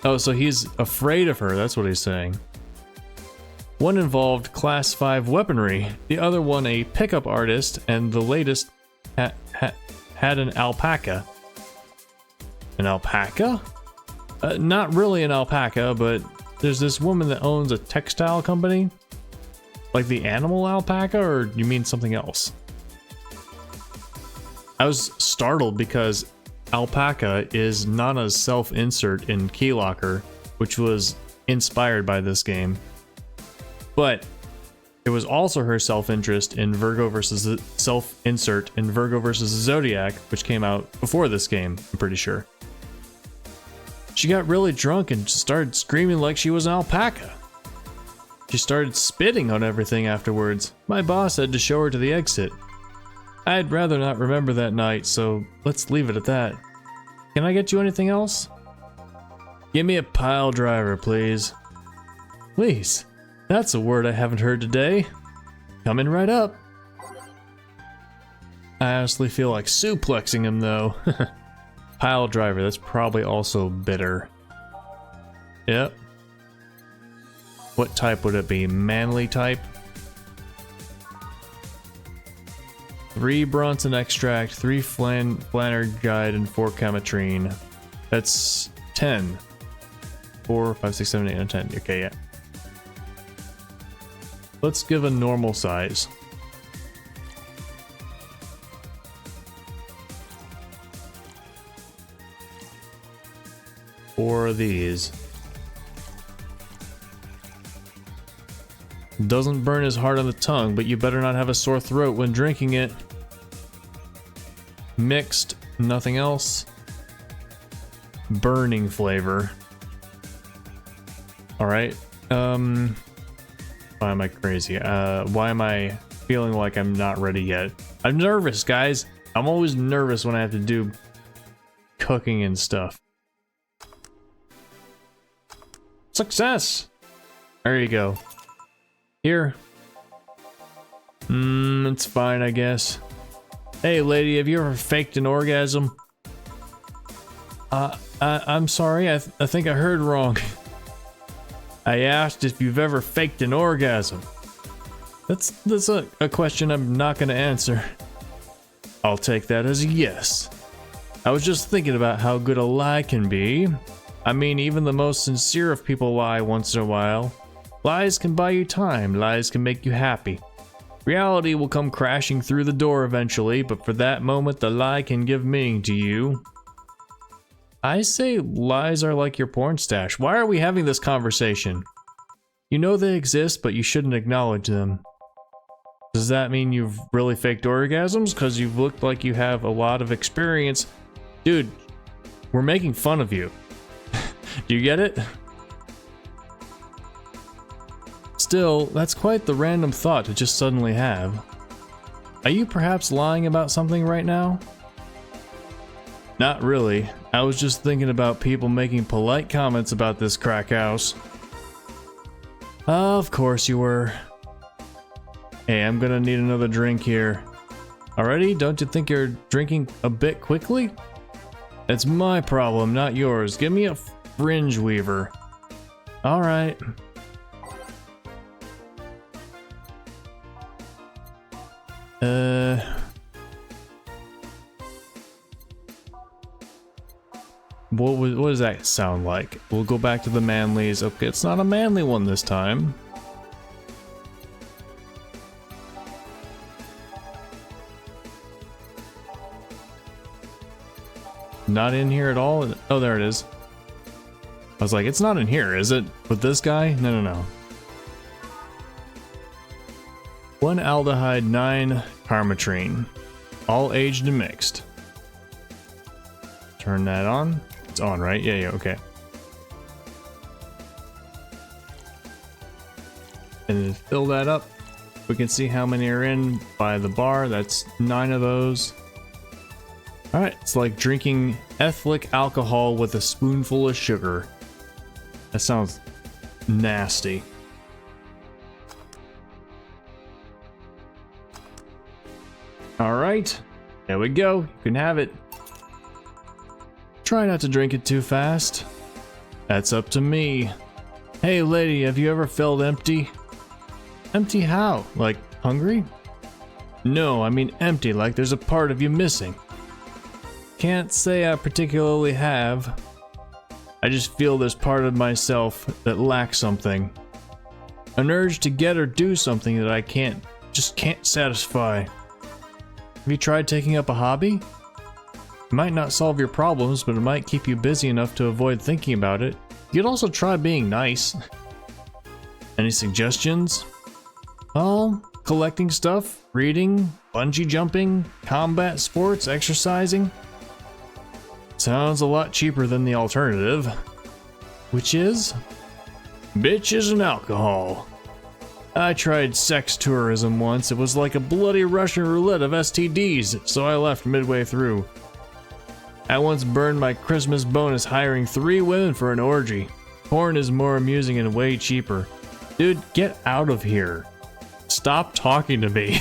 Oh, so he's afraid of her, that's what he's saying. One involved Class 5 weaponry, the other one a pickup artist, and the latest had an alpaca. An alpaca? Not really an alpaca, but there's this woman that owns a textile company. Like the animal alpaca, or you mean something else? I was startled because alpaca is Nana's self-insert in Keylocker, which was inspired by this game. But it was also her self-interest in Virgo versus self-insert in Virgo versus Zodiac, which came out before this game, I'm pretty sure. She got really drunk and started screaming like she was an alpaca. She started spitting on everything afterwards. My boss had to show her to the exit. I'd rather not remember that night, so let's leave it at that. Can I get you anything else? Give me a pile driver, please. Please. That's a word I haven't heard today. Coming right up. I honestly feel like suplexing him though. Pile driver, that's probably also bitter. Yep. What type would it be? Manly type? 3 Bronson extract, 3 Flannard guide, and 4 Cametrine. That's 10. 4, 5, 6, 7, 8, and 10. Okay, yeah. Let's give a normal size. Four of these. Doesn't burn as hard on the tongue, but you better not have a sore throat when drinking it. Mixed, nothing else. Burning flavor. Alright, why am I crazy? Why am I feeling like I'm not ready yet? I'm nervous, guys. I'm always nervous when I have to do cooking and stuff. Success! There you go. Here. It's fine, I guess. Hey, lady, have you ever faked an orgasm? I'm sorry, I think I heard wrong. I asked if you've ever faked an orgasm. That's a question I'm not gonna answer. I'll take that as a yes. I was just thinking about how good a lie can be. I mean, even the most sincere of people lie once in a while. Lies can buy you time, lies can make you happy. Reality will come crashing through the door eventually, but for that moment, the lie can give meaning to you. I say lies are like your porn stash. Why are we having this conversation? You know they exist, but you shouldn't acknowledge them. Does that mean you've really faked orgasms? Because you've looked like you have a lot of experience. Dude, we're making fun of you. Do you get it? Still, that's quite the random thought to just suddenly have. Are you perhaps lying about something right now? Not really. I was just thinking about people making polite comments about this crack house. Of course you were. Hey, I'm gonna need another drink here. Already? Don't you think you're drinking a bit quickly? It's my problem, not yours. Give me a fringe weaver. Alright. What does that sound like? We'll go back to the manlies. Okay, it's not a manly one this time. Not in here at all? Oh, there it is. I was like, it's not in here, is it? With this guy? No. 1 aldehyde, 9 carmetrine. All aged and mixed. Turn that on. It's on, right? Yeah, okay. And then fill that up. We can see how many are in by the bar. That's 9 of those. Alright, it's like drinking ethylene alcohol with a spoonful of sugar. That sounds nasty. Alright, there we go. You can have it. Try not to drink it too fast. That's up to me. Hey lady, have you ever felt empty? Empty how? Like hungry? No, I mean empty, like there's a part of you missing. Can't say I particularly have. I just feel there's part of myself that lacks something. An urge to get or do something that I just can't satisfy. Have you tried taking up a hobby? It might not solve your problems, but it might keep you busy enough to avoid thinking about it. You could also try being nice. Any suggestions? Oh, collecting stuff, reading, bungee jumping, combat sports, exercising. Sounds a lot cheaper than the alternative. Which is? Bitches and alcohol. I tried sex tourism once. It was like a bloody Russian roulette of STDs, so I left midway through. I once burned my Christmas bonus hiring 3 women for an orgy. Porn is more amusing and way cheaper. Dude, get out of here. Stop talking to me.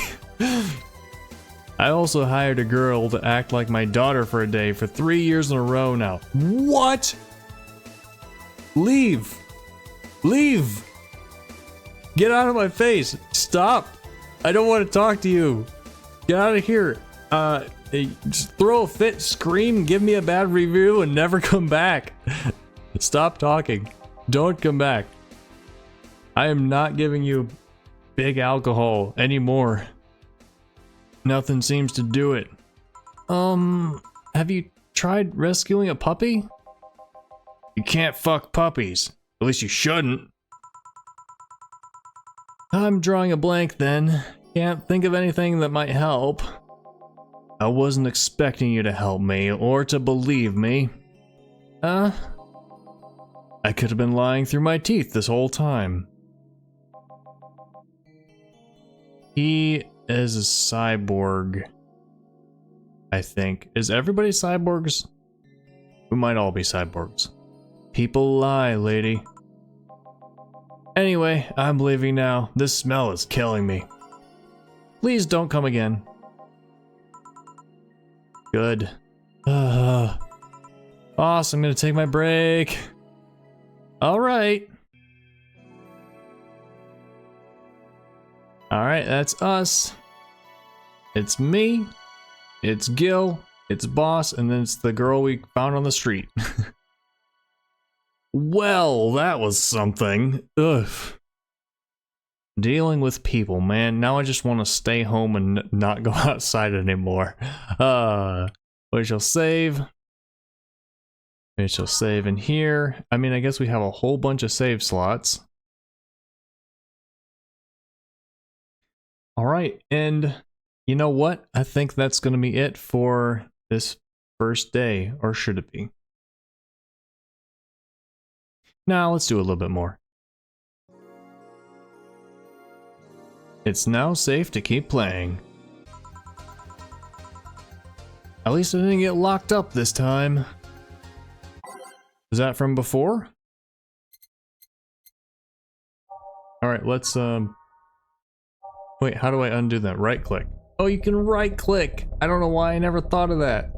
I also hired a girl to act like my daughter for a day for 3 years in a row now. What? Leave. Leave. Get out of my face. Stop. I don't want to talk to you. Get out of here. Just throw a fit, scream, give me a bad review, and never come back. Stop talking. Don't come back. I am not giving you big alcohol anymore. Nothing seems to do it. Have you tried rescuing a puppy? You can't fuck puppies. At least you shouldn't. I'm drawing a blank then. Can't think of anything that might help. I wasn't expecting you to help me or to believe me. I could have been lying through my teeth this whole time. He is a cyborg, I think. Is everybody cyborgs? We might all be cyborgs. People lie, lady. Anyway, I'm leaving now. This smell is killing me. Please don't come again. Good. Boss, I'm gonna take my break. Alright. Alright, that's us. It's me. It's Gil. It's Boss. And then it's the girl we found on the street. Well, that was something. Ugh. Dealing with people, man. Now I just want to stay home and not go outside anymore. We shall save. We shall save in here. I mean, I guess we have a whole bunch of save slots. Alright, and you know what? I think that's going to be it for this first day, or should it be? Now let's do a little bit more. It's now safe to keep playing. At least I didn't get locked up this time. Is that from before? Alright, let's wait, how do I undo that? Right click. Oh, you can right click! I don't know why I never thought of that.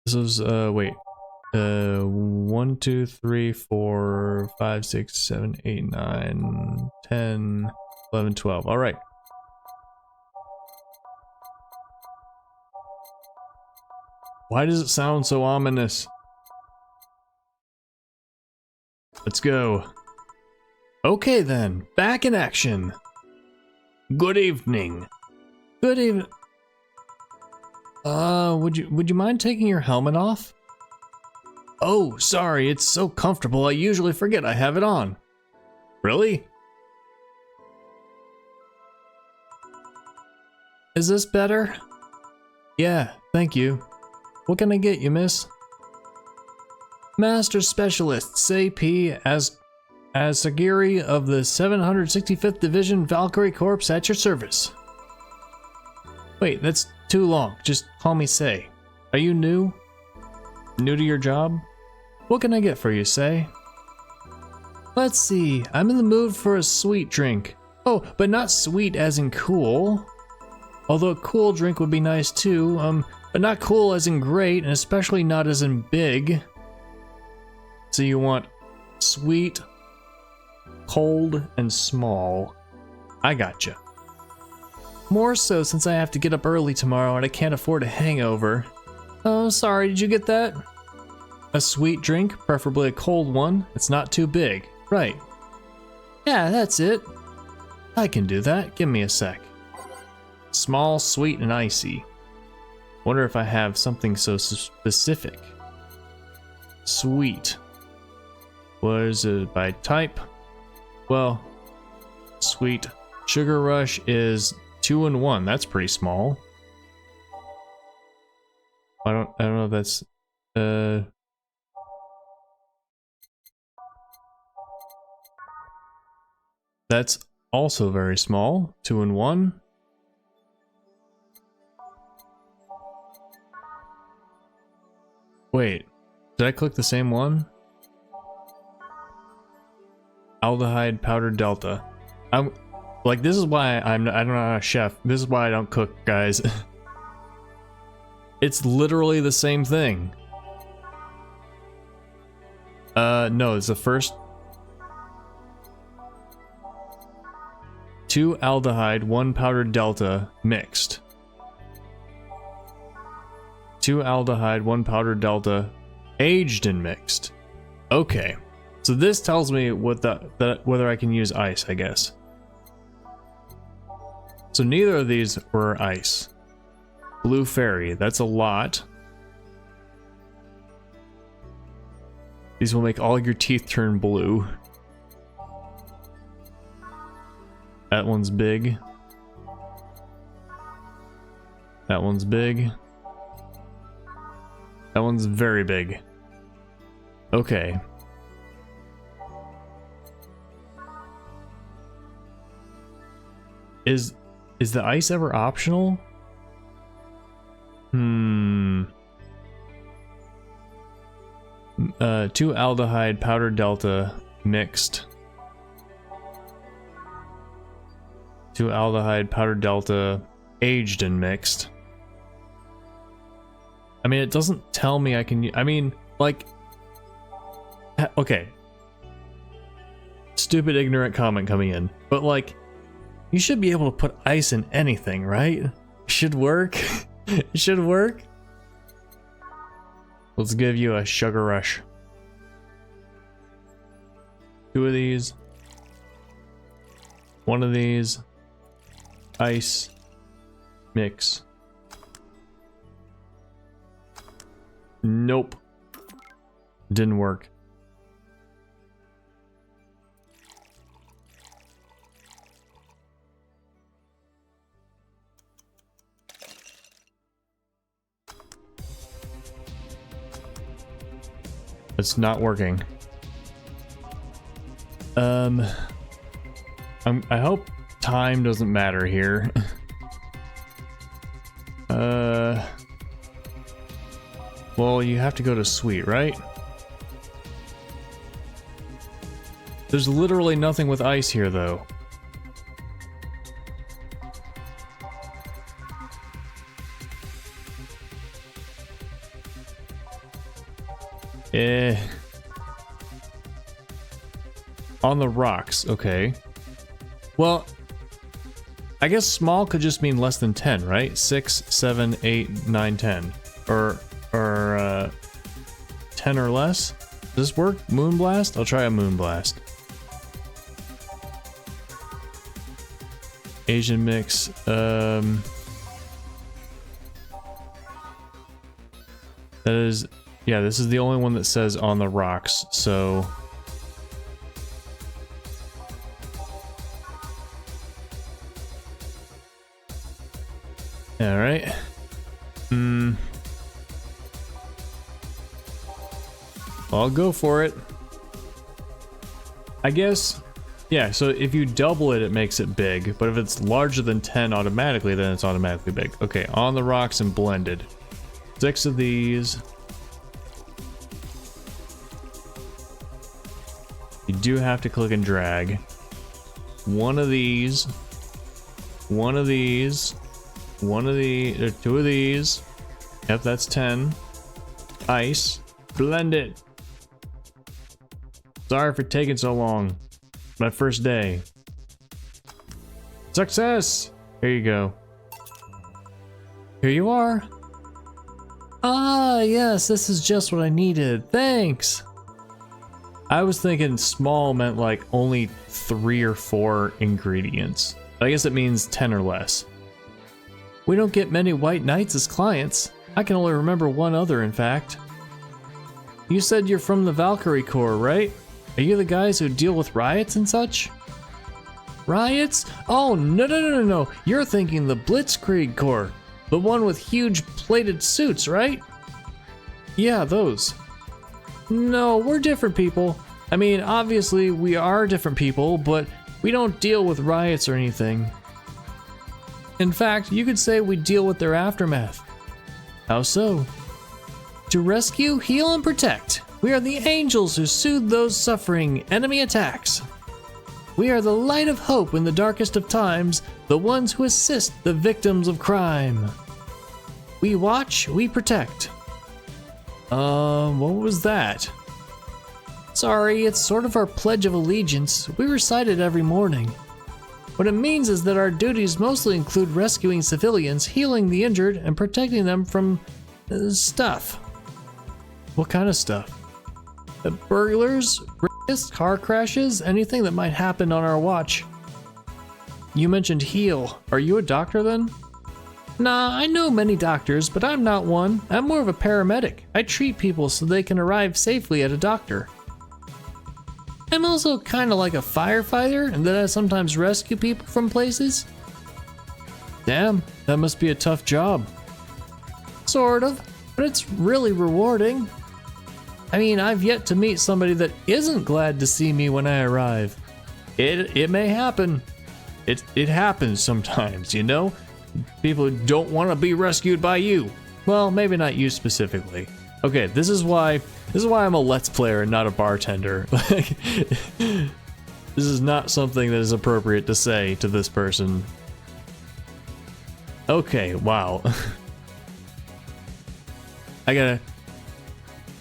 This was, wait. 1, 2, 3, 4, 5, 6, 7, 8, 9, 10, 11, 12. Alright. Why does it sound so ominous? Let's go. Okay then, back in action. Good evening. Good evening. Would you mind taking your helmet off? Oh, sorry, it's so comfortable I usually forget I have it on. Really? Is this better? Yeah, thank you. What can I get you, miss? Master Specialist, Say as Sagiri of the 765th Division Valkyrie Corps at your service. Wait, that's too long. Just call me Say. Are you new? New to your job? What can I get for you, Say? Let's see, I'm in the mood for a sweet drink. Oh, but not sweet as in cool. Although a cool drink would be nice too, but not cool as in great, and especially not as in big. So you want sweet, cold, and small. I gotcha. More so since I have to get up early tomorrow and I can't afford a hangover. Oh, sorry, did you get that? A sweet drink, preferably a cold one. It's not too big. Right. Yeah, that's it. I can do that. Give me a sec. Small, sweet, and icy. Wonder if I have something so specific. Sweet. What is it by type? Well, sweet. Sugar Rush is 2 in 1. That's pretty small. I don't know if that's that's also very small. 2 in 1. Wait, did I click the same one? Aldehyde powder delta. I'm like, this is why I'm not a chef. This is why I don't cook, guys. It's literally the same thing. No, it's the first 2 aldehyde, 1 powdered delta mixed. 2 aldehyde, 1 powdered delta, aged and mixed. Okay, so this tells me what whether I can use ice, I guess. So neither of these were ice. Blue Fairy, that's a lot. These will make all your teeth turn blue. That one's big. That one's big. That one's very big. Okay. Is the ice ever optional? 2-aldehyde powder delta mixed. 2-aldehyde powder delta aged and mixed. I mean, it doesn't tell me I can. I mean, like, okay. Stupid, ignorant comment coming in, but like, you should be able to put ice in anything, right? Should work. It should work. Let's give you a sugar rush. 2 of these. 1 of these. Ice. Mix. Nope. Didn't work. It's not working. I hope time doesn't matter here. Well, you have to go to sweet, right? There's literally nothing with ice here, though. On the rocks, okay. Well, I guess small could just mean less than 10, right? 6, 7, 8, 9, 10. Or 10 or less? Does this work? Moonblast? I'll try a Moonblast. Asian mix. That is... Yeah, this is the only one that says on the rocks, so... Alright. I'll go for it. I guess... Yeah, so if you double it, it makes it big, but if it's larger than 10 automatically, then it's automatically big. Okay, on the rocks and blended. 6 of these... You do have to click and drag. 1 of these. 1 of these. 1 of these. 2 of these. Yep, that's 10. Ice. Blend it. Sorry for taking so long. My first day. Success! Here you go. Here you are. Ah, yes, this is just what I needed. Thanks. I was thinking small meant like only 3 or 4 ingredients. I guess it means 10 or less. We don't get many white knights as clients. I can only remember one other, in fact. You said you're from the Valkyrie Corps, right? Are you the guys who deal with riots and such? Riots? Oh, no. You're thinking the Blitzkrieg Corps. The one with huge plated suits, right? Yeah, those. No, we're different people. I mean, obviously we are different people, but we don't deal with riots or anything. In fact, you could say we deal with their aftermath. How so? To rescue, heal, and protect. We are the angels who soothe those suffering enemy attacks. We are the light of hope in the darkest of times, the ones who assist the victims of crime. We watch, we protect. What was that? Sorry, it's sort of our Pledge of Allegiance. We recite it every morning. What it means is that our duties mostly include rescuing civilians, healing the injured, and protecting them from stuff. What kind of stuff? Burglars, rapists, car crashes, anything that might happen on our watch. You mentioned heal. Are you a doctor then? Nah, I know many doctors, but I'm not one. I'm more of a paramedic. I treat people so they can arrive safely at a doctor. I'm also kinda like a firefighter, and then I sometimes rescue people from places. Damn, that must be a tough job. Sort of, but it's really rewarding. I mean, I've yet to meet somebody that isn't glad to see me when I arrive. It may happen. It happens sometimes, you know? People who don't want to be rescued by you. Well, maybe not you specifically. Okay, this is why I'm a Let's Player and not a bartender. Like, this is not something that is appropriate to say to this person. Okay, wow.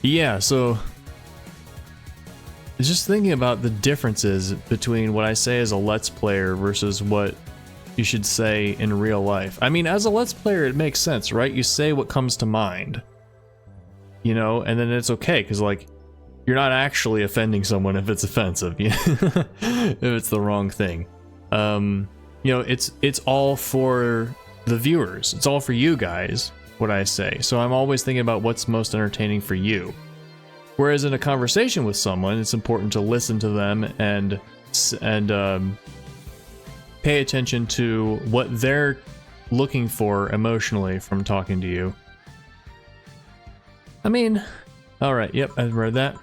Yeah, so just thinking about the differences between what I say as a Let's Player versus what you should say in real life. I mean, as a Let's Player, it makes sense, right? You say what comes to mind, you know, and then it's okay, because, like, you're not actually offending someone if it's offensive, you know? If it's the wrong thing. You know, it's all for the viewers. It's all for you guys, what I say. So I'm always thinking about what's most entertaining for you. Whereas in a conversation with someone, it's important to listen to them and pay attention to what they're looking for emotionally from talking to you. I mean, alright, yep, I've read that.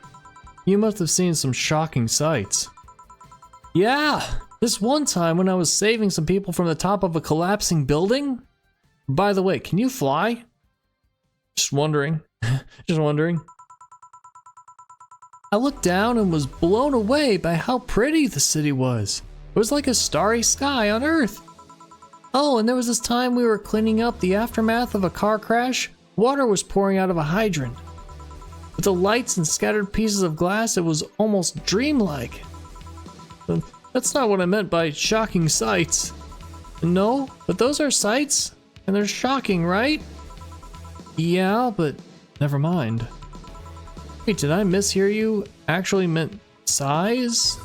You must have seen some shocking sights. Yeah, this one time when I was saving some people from the top of a collapsing building. By the way, can you fly? Just wondering. Just wondering. I looked down and was blown away by how pretty the city was. It was like a starry sky on Earth. Oh, and there was this time we were cleaning up the aftermath of a car crash. Water was pouring out of a hydrant. With the lights and scattered pieces of glass, it was almost dreamlike. But that's not what I meant by shocking sights. No, but those are sights, and they're shocking, right? Yeah, but never mind. Wait, did I mishear you? Actually meant sighs?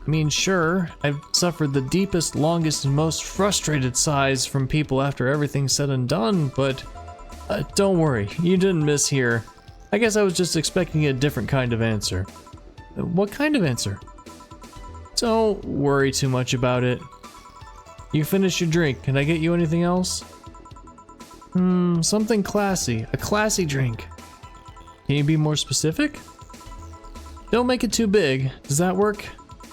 I mean, sure, I've suffered the deepest, longest, and most frustrated sighs from people after everything's said and done, but don't worry, you didn't mishear. I guess I was just expecting a different kind of answer. What kind of answer? Don't worry too much about it. You finished your drink. Can I get you anything else? Something classy. A classy drink. Can you be more specific? Don't make it too big. Does that work?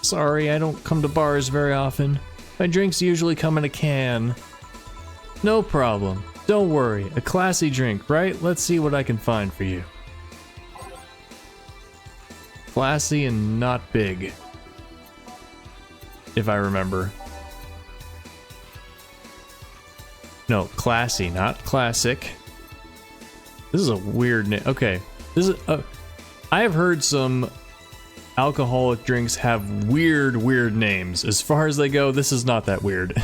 Sorry, I don't come to bars very often. My drinks usually come in a can. No problem. Don't worry. A classy drink, right? Let's see what I can find for you. Classy and not big. If I remember. No, classy, not classic. This is a weird name. Okay, this is. I have heard some alcoholic drinks have weird names. As far as they go, this is not that weird.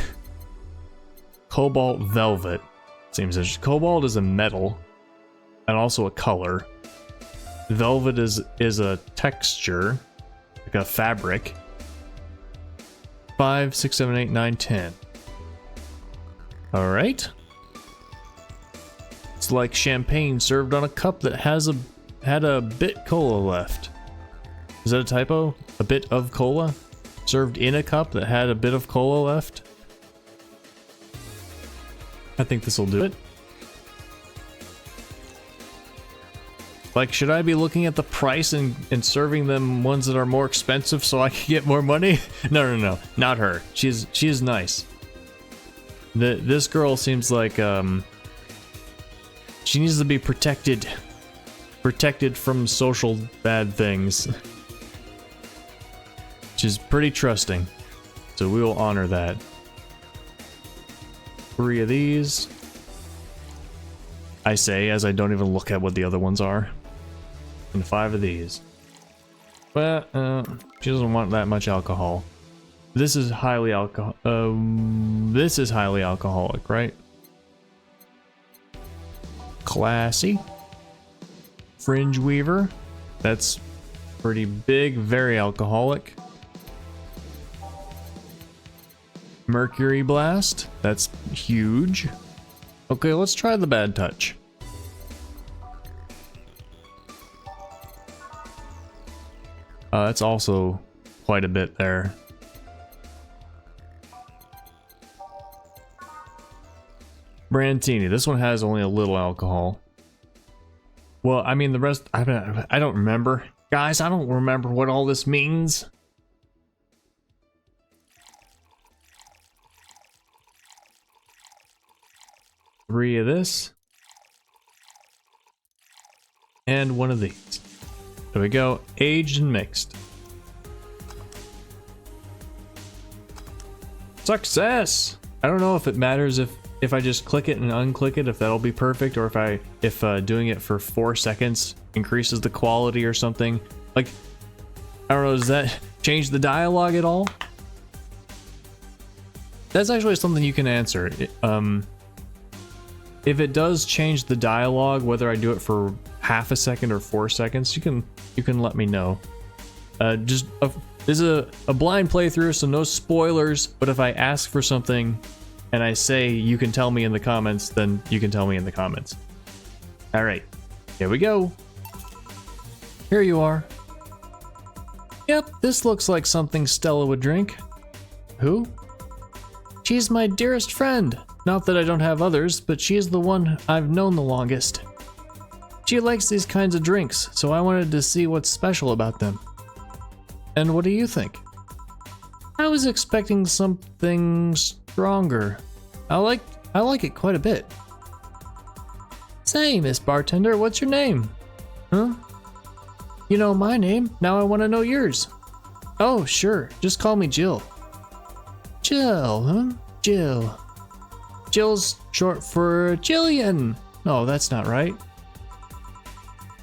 Cobalt Velvet seems interesting. Cobalt is a metal and also a color. Velvet is a texture, like a fabric. 5, 6, 7, 8, 9, 10. All right. It's like champagne served on a cup that had a bit cola left. Is that a typo? A bit of cola? Served in a cup that had a bit of cola left? I think this will do it. Like, should I be looking at the price and serving them ones that are more expensive so I can get more money? No, not her. She is nice. This girl seems like she needs to be protected from social bad things. She's pretty trusting, so we will honor that. 3 of these. I say as I don't even look at what the other ones are. And 5 of these. But she doesn't want that much alcohol. This is highly this is highly alcoholic, right? Classy. Fringe Weaver. That's pretty big, very alcoholic. Mercury Blast. That's huge. Okay, let's try the Bad Touch. That's also quite a bit there. Brandtini. This one has only a little alcohol. Well, I mean, the rest, I don't remember. Guys, I don't remember what all this means. Three of this. and one of these. There we go, aged and mixed. Success! I don't know if it matters if I just click it and unclick it, if that'll be perfect, or if doing it for 4 seconds increases the quality or something. Like, I don't know, does that change the dialogue at all? That's actually something you can answer. If it does change the dialogue, whether I do it for half a second or 4 seconds, you can let me know. This is a blind playthrough, so no spoilers, but if I ask for something and I say you can tell me in the comments, then you can tell me in the comments. Alright, here we go. Here you are. Yep, this looks like something Stella would drink. Who? She's my dearest friend. Not that I don't have others, but she is the one I've known the longest. She likes these kinds of drinks, so I wanted to see what's special about them. And what do you think? I was expecting something stronger. I like it quite a bit. Say, Miss Bartender, what's your name? Huh? You know my name, now I want to know yours. Oh, sure, just call me Jill. Jill, huh? Jill. Jill's short for Jillian. No, that's not right.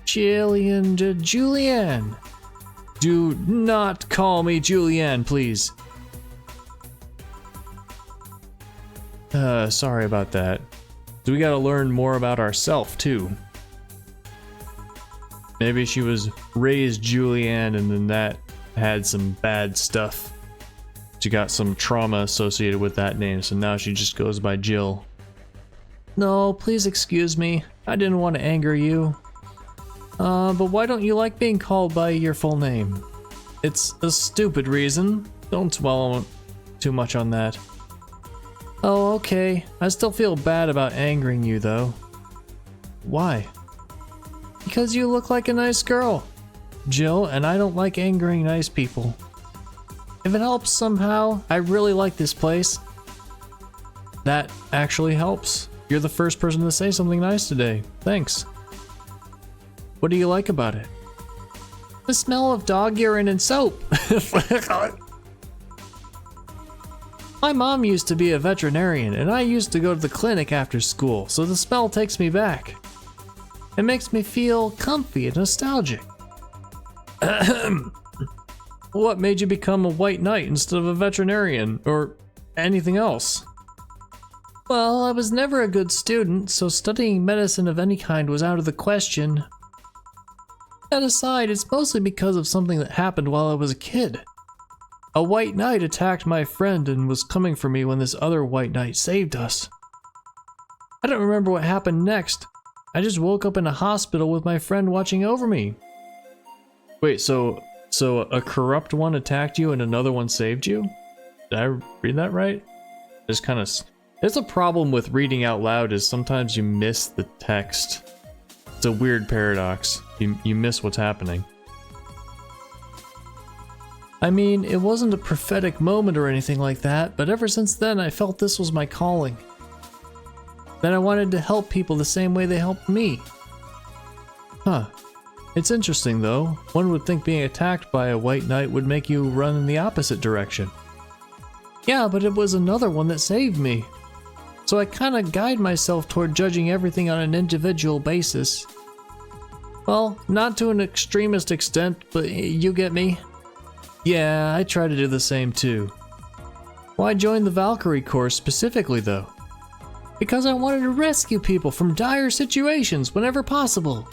Jillian to Julianne. Do not call me Julianne, please. Sorry about that. So we gotta learn more about ourselves, too. Maybe she was raised Julianne and then that had some bad stuff. She got some trauma associated with that name, so now she just goes by Jill. No, please excuse me. I didn't want to anger you. But why don't you like being called by your full name? It's a stupid reason. Don't dwell too much on that. Oh, okay. I still feel bad about angering you, though. Why? Because you look like a nice girl, Jill, and I don't like angering nice people. If it helps somehow, I really like this place. That actually helps. You're the first person to say something nice today. Thanks. What do you like about it? The smell of dog urine and soap. My mom used to be a veterinarian, and I used to go to the clinic after school, so the smell takes me back. It makes me feel comfy and nostalgic. What made you become a white knight instead of a veterinarian, or anything else? Well, I was never a good student, so studying medicine of any kind was out of the question. That aside, it's mostly because of something that happened while I was a kid. A white knight attacked my friend and was coming for me when this other white knight saved us. I don't remember what happened next. I just woke up in a hospital with my friend watching over me. Wait, so a corrupt one attacked you and another one saved you? Did I read that right? Just kind of... There's a problem with reading out loud is sometimes you miss the text. It's a weird paradox. You miss what's happening. I mean, it wasn't a prophetic moment or anything like that, but ever since then I felt this was my calling. That I wanted to help people the same way they helped me. Huh. It's interesting though. One would think being attacked by a white knight would make you run in the opposite direction. Yeah, but it was another one that saved me. So I kinda guide myself toward judging everything on an individual basis. Well, not to an extremist extent, but you get me. Yeah, I try to do the same too. Why join the Valkyrie course specifically though? Because I wanted to rescue people from dire situations whenever possible.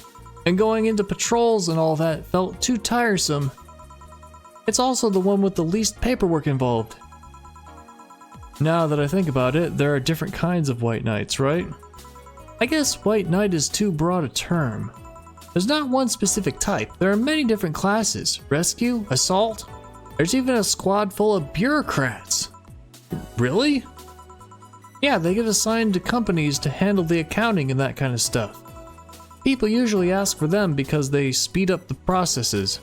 And going into patrols and all that felt too tiresome. It's also the one with the least paperwork involved. Now that I think about it, there are different kinds of white knights, right? I guess white knight is too broad a term. There's not one specific type. There are many different classes. Rescue, assault. There's even a squad full of bureaucrats. Really? Yeah, they get assigned to companies to handle the accounting and that kind of stuff. People usually ask for them because they speed up the processes.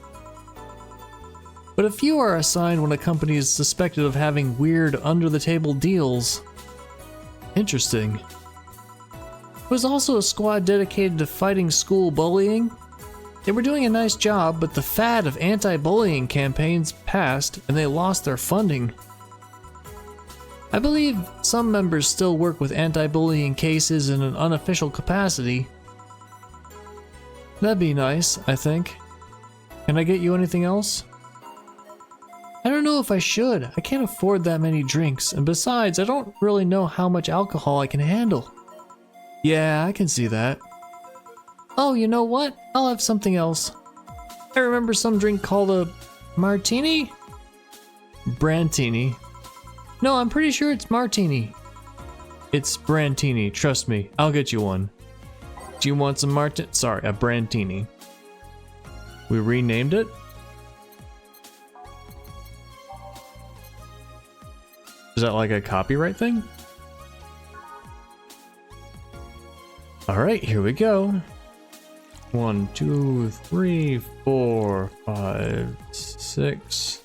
But a few are assigned when a company is suspected of having weird under-the-table deals. Interesting. There was also a squad dedicated to fighting school bullying. They were doing a nice job, but the fad of anti-bullying campaigns passed and they lost their funding. I believe some members still work with anti-bullying cases in an unofficial capacity. That'd be nice, I think. Can I get you anything else? I don't know if I should. I can't afford that many drinks, and besides, I don't really know how much alcohol I can handle. Yeah, I can see that. Oh, you know what? I'll have something else. I remember some drink called a martini? Brantini. No, I'm pretty sure it's martini. It's brantini, trust me. I'll get you one. Do you want some Sorry, a brantini. We renamed it? Is that like a copyright thing? Alright, here we go. 1, 2, 3, 4, 5, 6.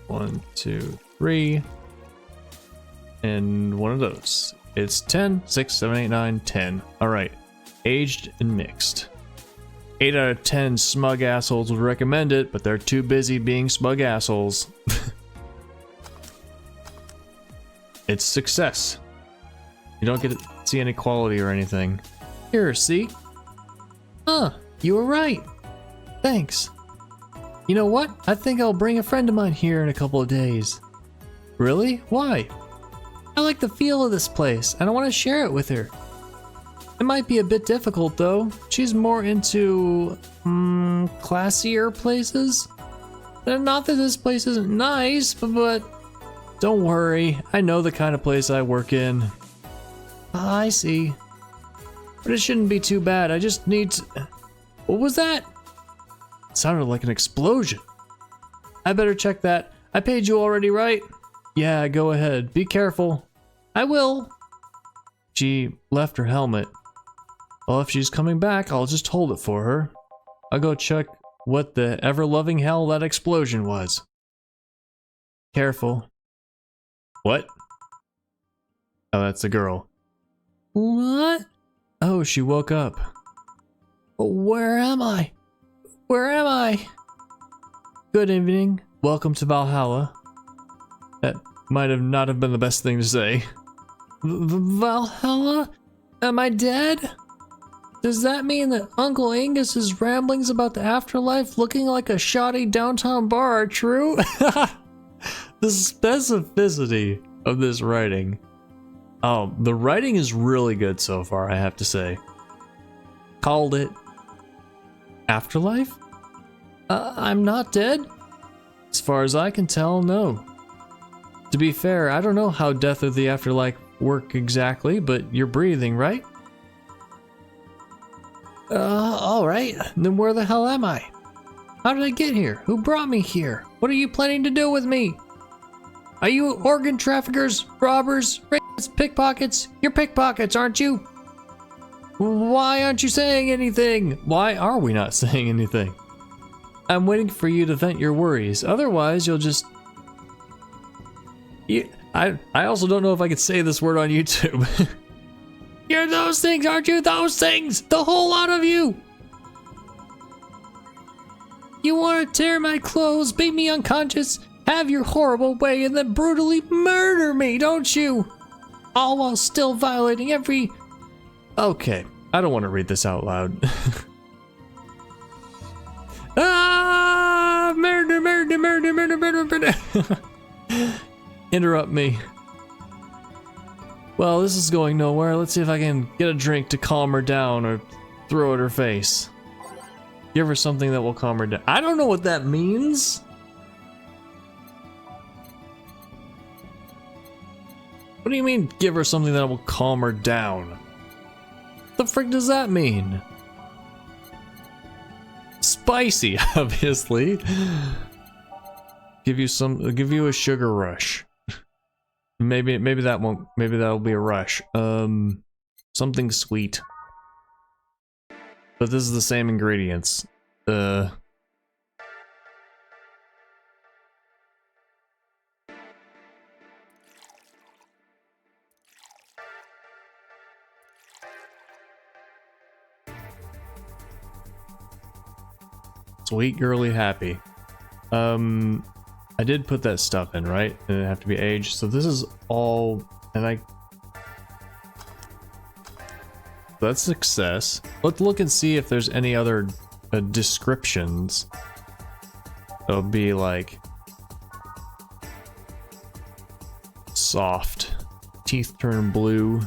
1, 2, 3. And one of those. It's 10, 6, 7, 8, 9, 10. Alright. Aged and mixed. 8 out of 10 smug assholes would recommend it, but they're too busy being smug assholes. It's success. You don't get to see any quality or anything. Here, see? Huh, you were right. Thanks. You know what? I think I'll bring a friend of mine here in a couple of days. Really? Why? I like the feel of this place, and I want to share it with her. It might be a bit difficult, though. She's more into, classier places. Not that this place isn't nice, but don't worry. I know the kind of place I work in. I see. But it shouldn't be too bad. I just need to... What was that? It sounded like an explosion. I better check that. I paid you already, right? Yeah, go ahead. Be careful. I will. She left her helmet. Well, if she's coming back, I'll just hold it for her. I'll go check what the ever-loving hell that explosion was. Careful. What? Oh, that's the girl. What? Oh, she woke up. Where am I? Where am I? Good evening. Welcome to Valhalla. That might have not have been the best thing to say. Valhalla? Am I dead? Does that mean that Uncle Angus's ramblings about the afterlife looking like a shoddy downtown bar are true? The specificity of this writing. Oh, the writing is really good so far, I have to say. Called it. Afterlife? I'm not dead? As far as I can tell, no. To be fair, I don't know how death or the afterlife work exactly, but you're breathing, right? Alright. Then where the hell am I? How did I get here? Who brought me here? What are you planning to do with me? Are you organ traffickers, robbers, rapists, pickpockets? You're pickpockets, aren't you? Why aren't you saying anything? Why are we not saying anything? I'm waiting for you to vent your worries. Otherwise, you'll just... I also don't know if I could say this word on YouTube. You're those things, aren't you? Those things! The whole lot of you! You want to tear my clothes, beat me unconscious, have your horrible way, and then brutally murder me, don't you? All while still violating every... Okay, I don't want to read this out loud. Ah! Murder, murder, murder, murder, murder, murder. Interrupt me. Well, this is going nowhere. Let's see if I can get a drink to calm her down or throw at her face. Give her something that will calm her down. I don't know what that means. What do you mean, give her something that will calm her down? What the frick does that mean? Spicy, obviously. Give you a sugar rush. Maybe that won't. Maybe that'll be a rush. Something sweet. But this is the same ingredients. Sweet girly happy. I did put that stuff in, right? It didn't have to be aged. So this is all, and that's success. Let's look and see if there's any other descriptions. It'll be like soft, teeth turn blue.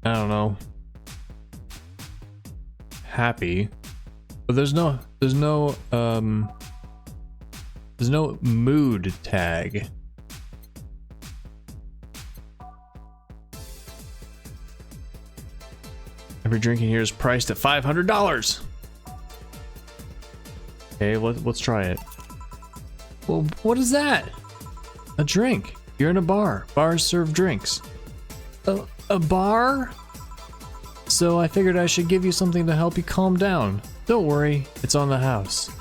I don't know. Happy, but there's no mood tag. Every drink in here is priced at $500. Okay, let's try it. Well, what is that? A drink. You're in a bar. Bars serve drinks. A bar? So I figured I should give you something to help you calm down. Don't worry, it's on the house.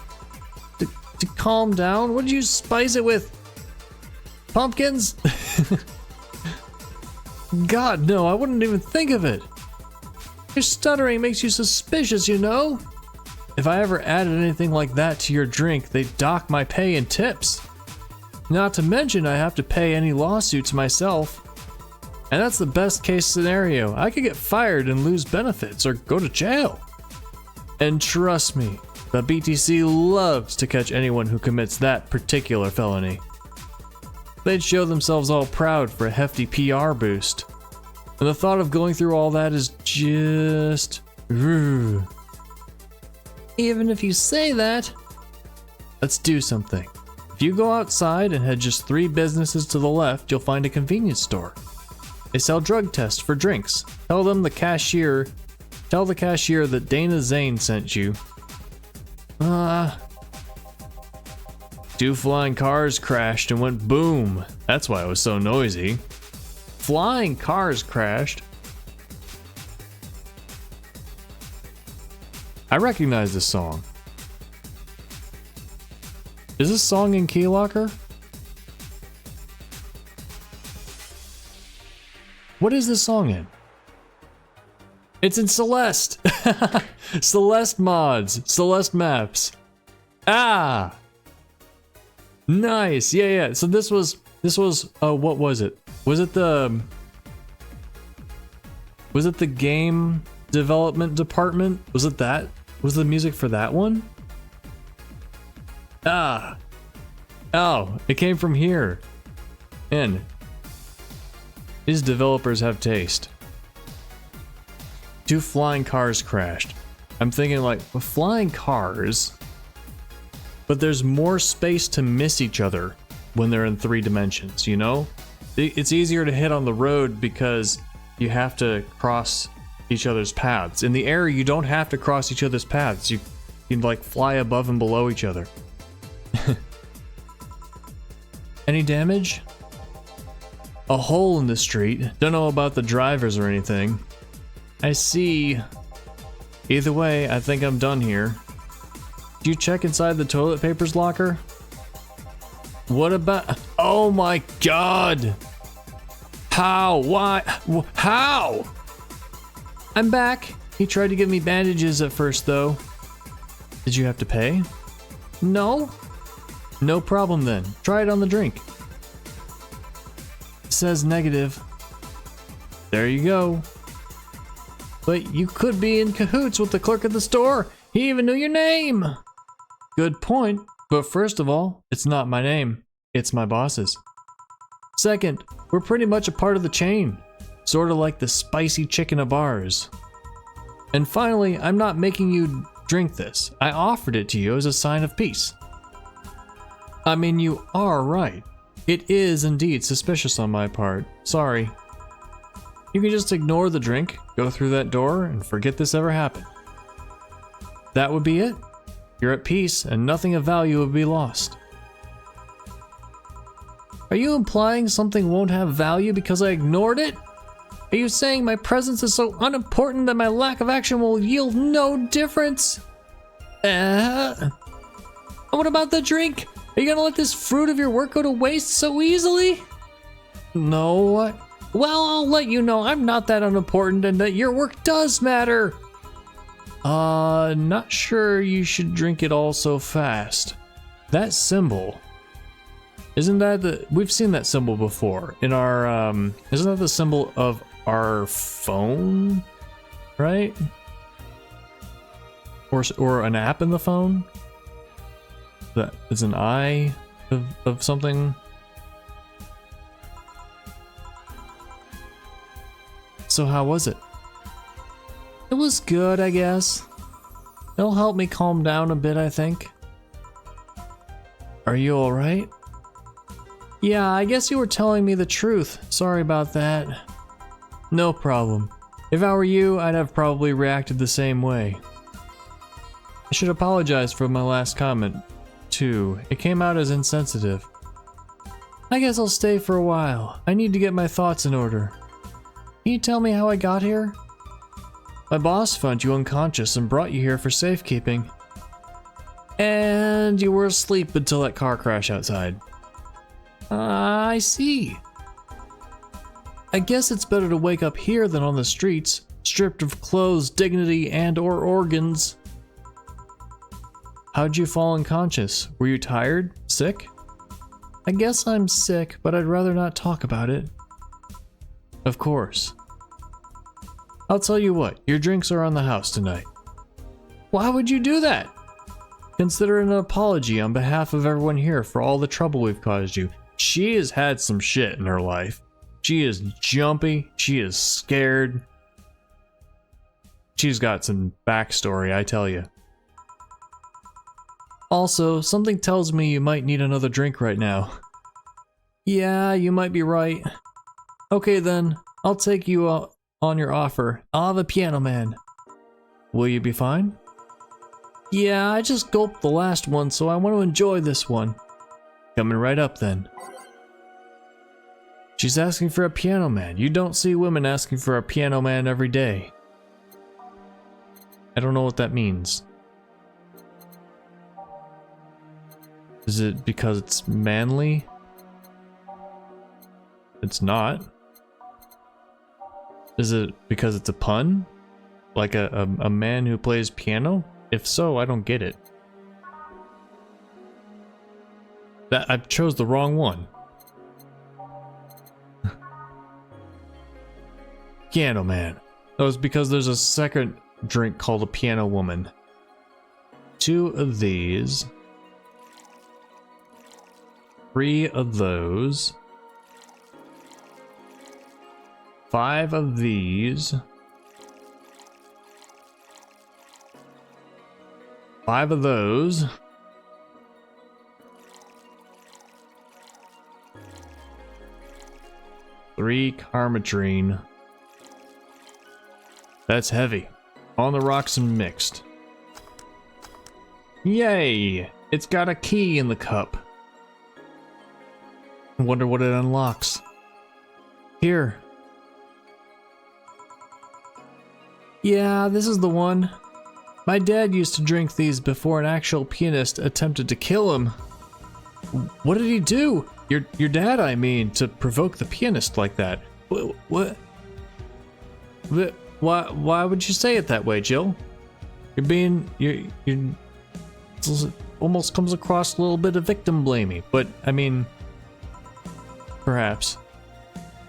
To calm down? What did you spice it with? Pumpkins? God, no, I wouldn't even think of it. Your stuttering makes you suspicious, you know? If I ever added anything like that to your drink, they'd dock my pay and tips. Not to mention I have to pay any lawsuits myself. And that's the best case scenario. I could get fired and lose benefits or go to jail. And trust me, the BTC loves to catch anyone who commits that particular felony. They'd show themselves all proud for a hefty PR boost. And the thought of going through all that is just... Even if you say that, let's do something. If you go outside and head just 3 businesses to the left, you'll find a convenience store. They sell drug tests for drinks. Tell the cashier that Dana Zane sent you. 2 flying cars crashed and went boom. That's why it was so noisy. Flying cars crashed? I recognize this song. Is this song in Keylocker? What is this song in? It's in Celeste. Celeste mods, Celeste maps. Ah, nice. Yeah. So this was. What was it? Was it the game development department? Was it that? Was the music for that one? Ah. Oh, it came from here. And these developers have taste. 2 flying cars crashed. I'm thinking like, well, flying cars, but there's more space to miss each other when they're in 3 dimensions, you know? It's easier to hit on the road because you have to cross each other's paths. In the air, you don't have to cross each other's paths. You can like fly above and below each other. Any damage? A hole in the street. Don't know about the drivers or anything. I see. Either way, I think I'm done here. Did you check inside the toilet papers locker? What about... Oh my god! How? Why? How? I'm back. He tried to give me bandages at first though. Did you have to pay? No? No problem then. Try it on the drink. It says negative. There you go. But you could be in cahoots with the clerk at the store. He even knew your name. Good point. But first of all, it's not my name. It's my boss's. Second, we're pretty much a part of the chain. Sort of like the spicy chicken of ours. And finally, I'm not making you drink this. I offered it to you as a sign of peace. I mean, you are right. It is indeed suspicious on my part. Sorry. You can just ignore the drink, go through that door, and forget this ever happened. That would be it. You're at peace, and nothing of value would be lost. Are you implying something won't have value because I ignored it? Are you saying my presence is so unimportant that my lack of action will yield no difference? What about the drink? Are you gonna let this fruit of your work go to waste so easily? No. Well, I'll let you know I'm not that unimportant and that your work does matter. Not sure you should drink it all so fast. That symbol. Isn't that we've seen that symbol before in our, isn't that the symbol of our phone? Right? Or an app in the phone? That is an eye of something. So how was it? It was good, I guess. It'll help me calm down a bit, I think. Are you alright? Yeah, I guess you were telling me the truth. Sorry about that. No problem. If I were you, I'd have probably reacted the same way. I should apologize for my last comment, too. It came out as insensitive. I guess I'll stay for a while. I need to get my thoughts in order. Can you tell me how I got here? My boss found you unconscious and brought you here for safekeeping. And you were asleep until that car crash outside. I see. I guess it's better to wake up here than on the streets, stripped of clothes, dignity, and/or organs. How'd you fall unconscious? Were you tired? Sick? I guess I'm sick, but I'd rather not talk about it. Of course. I'll tell you what, your drinks are on the house tonight. Why would you do that? Consider it an apology on behalf of everyone here for all the trouble we've caused you. She has had some shit in her life. She is jumpy, she is scared. She's got some backstory, I tell you. Also, something tells me you might need another drink right now. Yeah, you might be right. Okay then, I'll take you on your offer. I'll have a piano man. Will you be fine? Yeah, I just gulped the last one, so I want to enjoy this one. Coming right up then. She's asking for a piano man. You don't see women asking for a piano man every day. I don't know what that means. Is it because it's manly? It's not. Is it because it's a pun? Like a man who plays piano? If so, I don't get it. I chose the wrong one. Piano man. That was because there's a second drink called a piano woman. 2 of these. 3 of those. 5 of these. 5 of those. 3 Carmadrine. That's heavy. On the rocks and mixed. Yay! It's got a key in the cup. I wonder what it unlocks. Here. Yeah, this is the one. My dad used to drink these before an actual pianist attempted to kill him. What did he do? Your dad, I mean, to provoke the pianist like that. What? Why would you say it that way, Jill? You're almost comes across a little bit of victim blaming, but I mean, perhaps.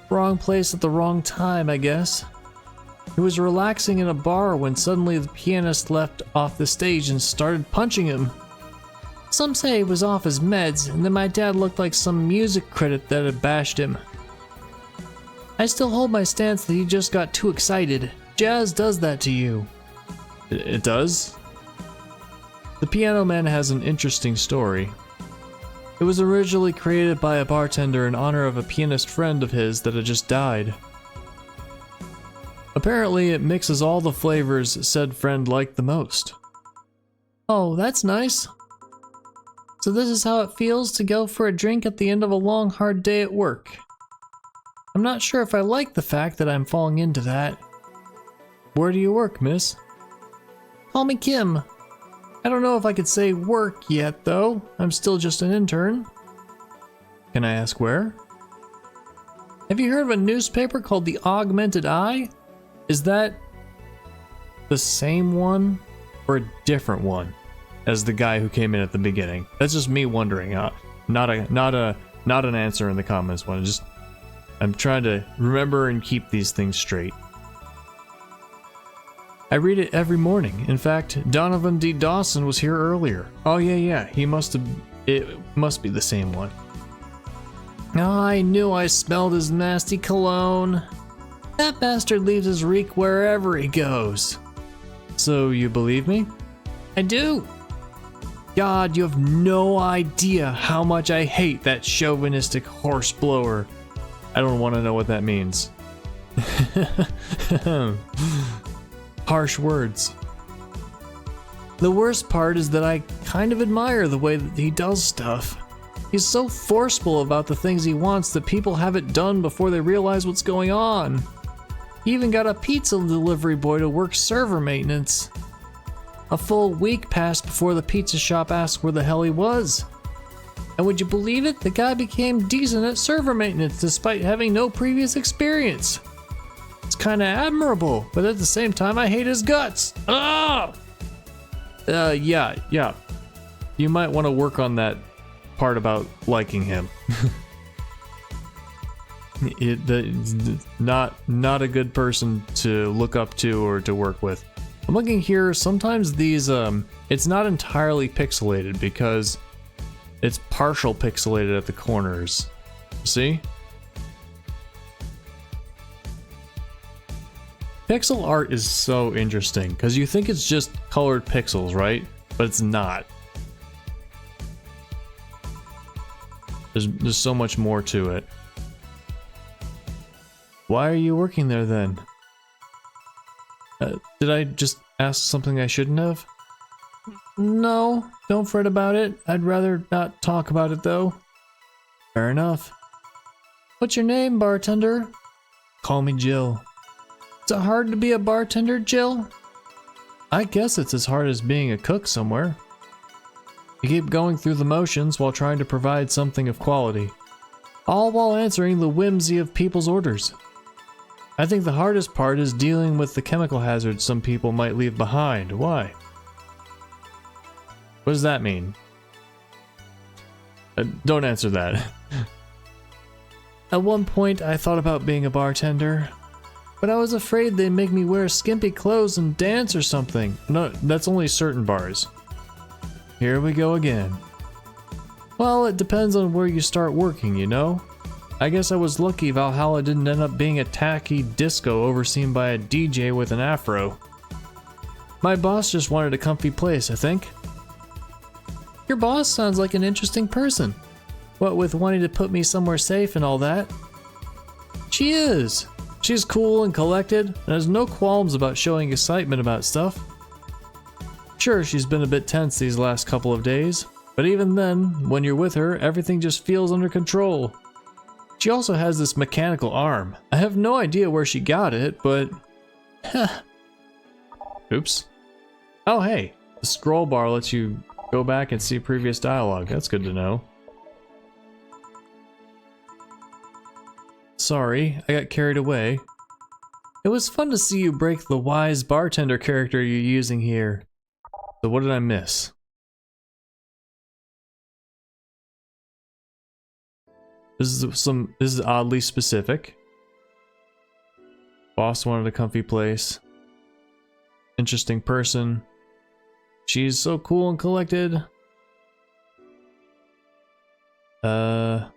Wrong place at the wrong time, I guess. He was relaxing in a bar when suddenly the pianist left off the stage and started punching him. Some say he was off his meds, and then my dad looked like some music critic that had bashed him. I still hold my stance that he just got too excited. Jazz does that to you. It does? The Piano Man has an interesting story. It was originally created by a bartender in honor of a pianist friend of his that had just died. Apparently, it mixes all the flavors said friend liked the most. Oh, that's nice. So this is how it feels to go for a drink at the end of a long, hard day at work. I'm not sure if I like the fact that I'm falling into that. Where do you work, miss? Call me Kim. I don't know if I could say work yet, though. I'm still just an intern. Can I ask where? Have you heard of a newspaper called The Augmented Eye? Is that the same one or a different one as the guy who came in at the beginning? That's just me wondering. Not an answer in the comments one. I'm trying to remember and keep these things straight. I read it every morning. In fact, Donovan D. Dawson was here earlier. Oh yeah, it must be the same one. Oh, I knew I smelled his nasty cologne. That bastard leaves his reek wherever he goes. So you believe me? I do. God, you have no idea how much I hate that chauvinistic horse blower. I don't want to know what that means. Harsh words. The worst part is that I kind of admire the way that he does stuff. He's so forceful about the things he wants that people have it done before they realize what's going on. He even got a pizza delivery boy to work server maintenance. A full week passed before the pizza shop asked where the hell he was. And would you believe it? The guy became decent at server maintenance despite having no previous experience. It's kinda admirable, but at the same time I hate his guts. Ah! Yeah. You might want to work on that part about liking him. Not a good person to look up to or to work with. I'm looking here, sometimes these, it's not entirely pixelated because it's partial pixelated at the corners. See? Pixel art is so interesting because you think it's just colored pixels, right? But it's not. There's so much more to it. Why are you working there then? Did I just ask something I shouldn't have? No, don't fret about it. I'd rather not talk about it though. Fair enough. What's your name, bartender? Call me Jill. Is it hard to be a bartender, Jill? I guess it's as hard as being a cook somewhere. You keep going through the motions while trying to provide something of quality, all while answering the whimsy of people's orders. I think the hardest part is dealing with the chemical hazards some people might leave behind. Why? What does that mean? Don't answer that. At one point, I thought about being a bartender, but I was afraid they'd make me wear skimpy clothes and dance or something. No, that's only certain bars. Here we go again. Well, it depends on where you start working, you know? I guess I was lucky Valhalla didn't end up being a tacky disco overseen by a DJ with an afro. My boss just wanted a comfy place, I think. Your boss sounds like an interesting person. What with wanting to put me somewhere safe and all that. She is. She's cool and collected and has no qualms about showing excitement about stuff. Sure, she's been a bit tense these last couple of days, but even then, when you're with her, everything just feels under control. She also has this mechanical arm. I have no idea where she got it, but... Oops. Oh hey, the scroll bar lets you go back and see previous dialogue. That's good to know. Sorry, I got carried away. It was fun to see you break the wise bartender character you're using here. So what did I miss? This is oddly specific. Boss wanted a comfy place. Interesting person. She's so cool and collected. Yeah,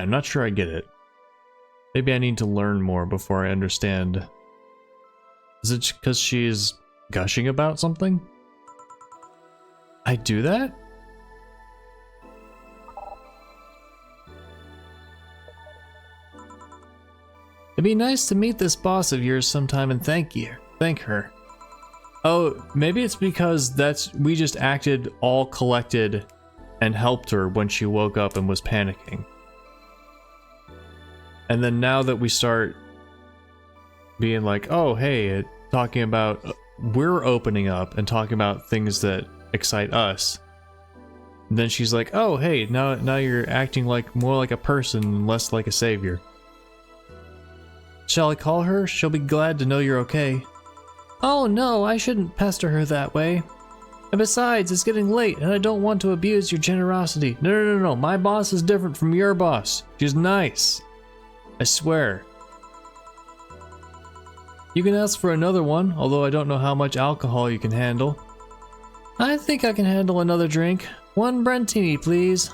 I'm not sure I get it. Maybe I need to learn more before I understand. Is it because she's gushing about something? I do that? It'd be nice to meet this boss of yours sometime and thank her. Oh, maybe it's because we just acted all collected and helped her when she woke up and was panicking. And then now that we start being like, oh, hey, talking about, we're opening up and talking about things that excite us. And then she's like, oh, hey, now you're acting like more like a person and less like a savior. Shall I call her? She'll be glad to know you're okay. Oh no, I shouldn't pester her that way. And besides, it's getting late and I don't want to abuse your generosity. No, my boss is different from your boss. She's nice. I swear. You can ask for another one, although I don't know how much alcohol you can handle. I think I can handle another drink. 1 Brentini, please.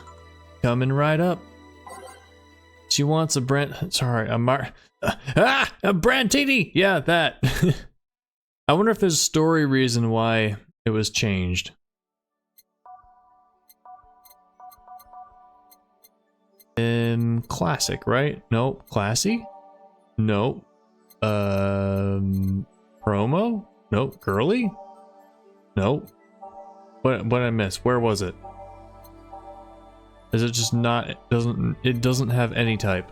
Coming right up. She wants a a Brentini! Yeah, that. I wonder if there's a story reason why it was changed. Classic, right? No, classy? No. Promo? No, girly? No. What did I miss? Where was it? Is it just not, it doesn't have any type.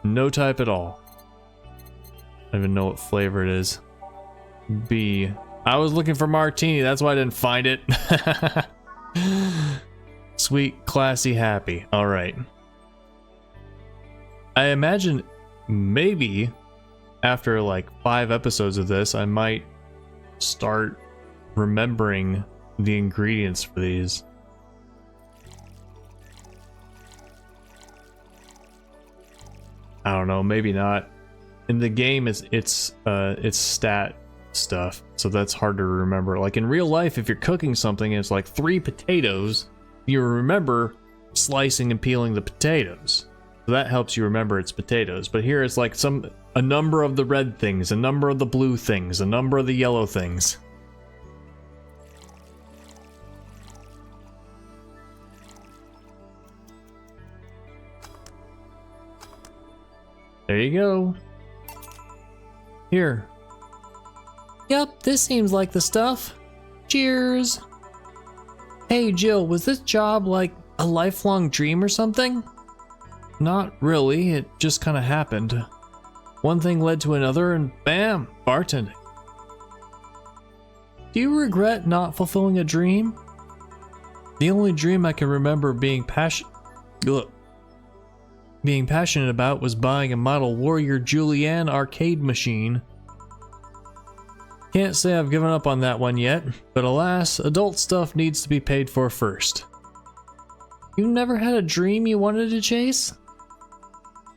No type at all. I don't even know what flavor it is. B. I was looking for martini, that's why I didn't find it. Sweet, classy, happy. Alright. I imagine maybe after like 5 episodes of this, I might start remembering the ingredients for these. I don't know, maybe not. In the game, it's stat stuff, so that's hard to remember. Like in real life, if you're cooking something and it's like 3 potatoes, you remember slicing and peeling the potatoes. So that helps you remember it's potatoes. But here it's like a number of the red things, a number of the blue things, a number of the yellow things. There you go. Here. Yep, this seems like the stuff. Cheers. Hey Jill, was this job like a lifelong dream or something? Not really, it just kind of happened. One thing led to another and bam, bartending. Do you regret not fulfilling a dream? The only dream I can remember being passionate about was buying a model Warrior Julianne arcade machine. Can't say I've given up on that one yet, but alas, adult stuff needs to be paid for first. You never had a dream you wanted to chase?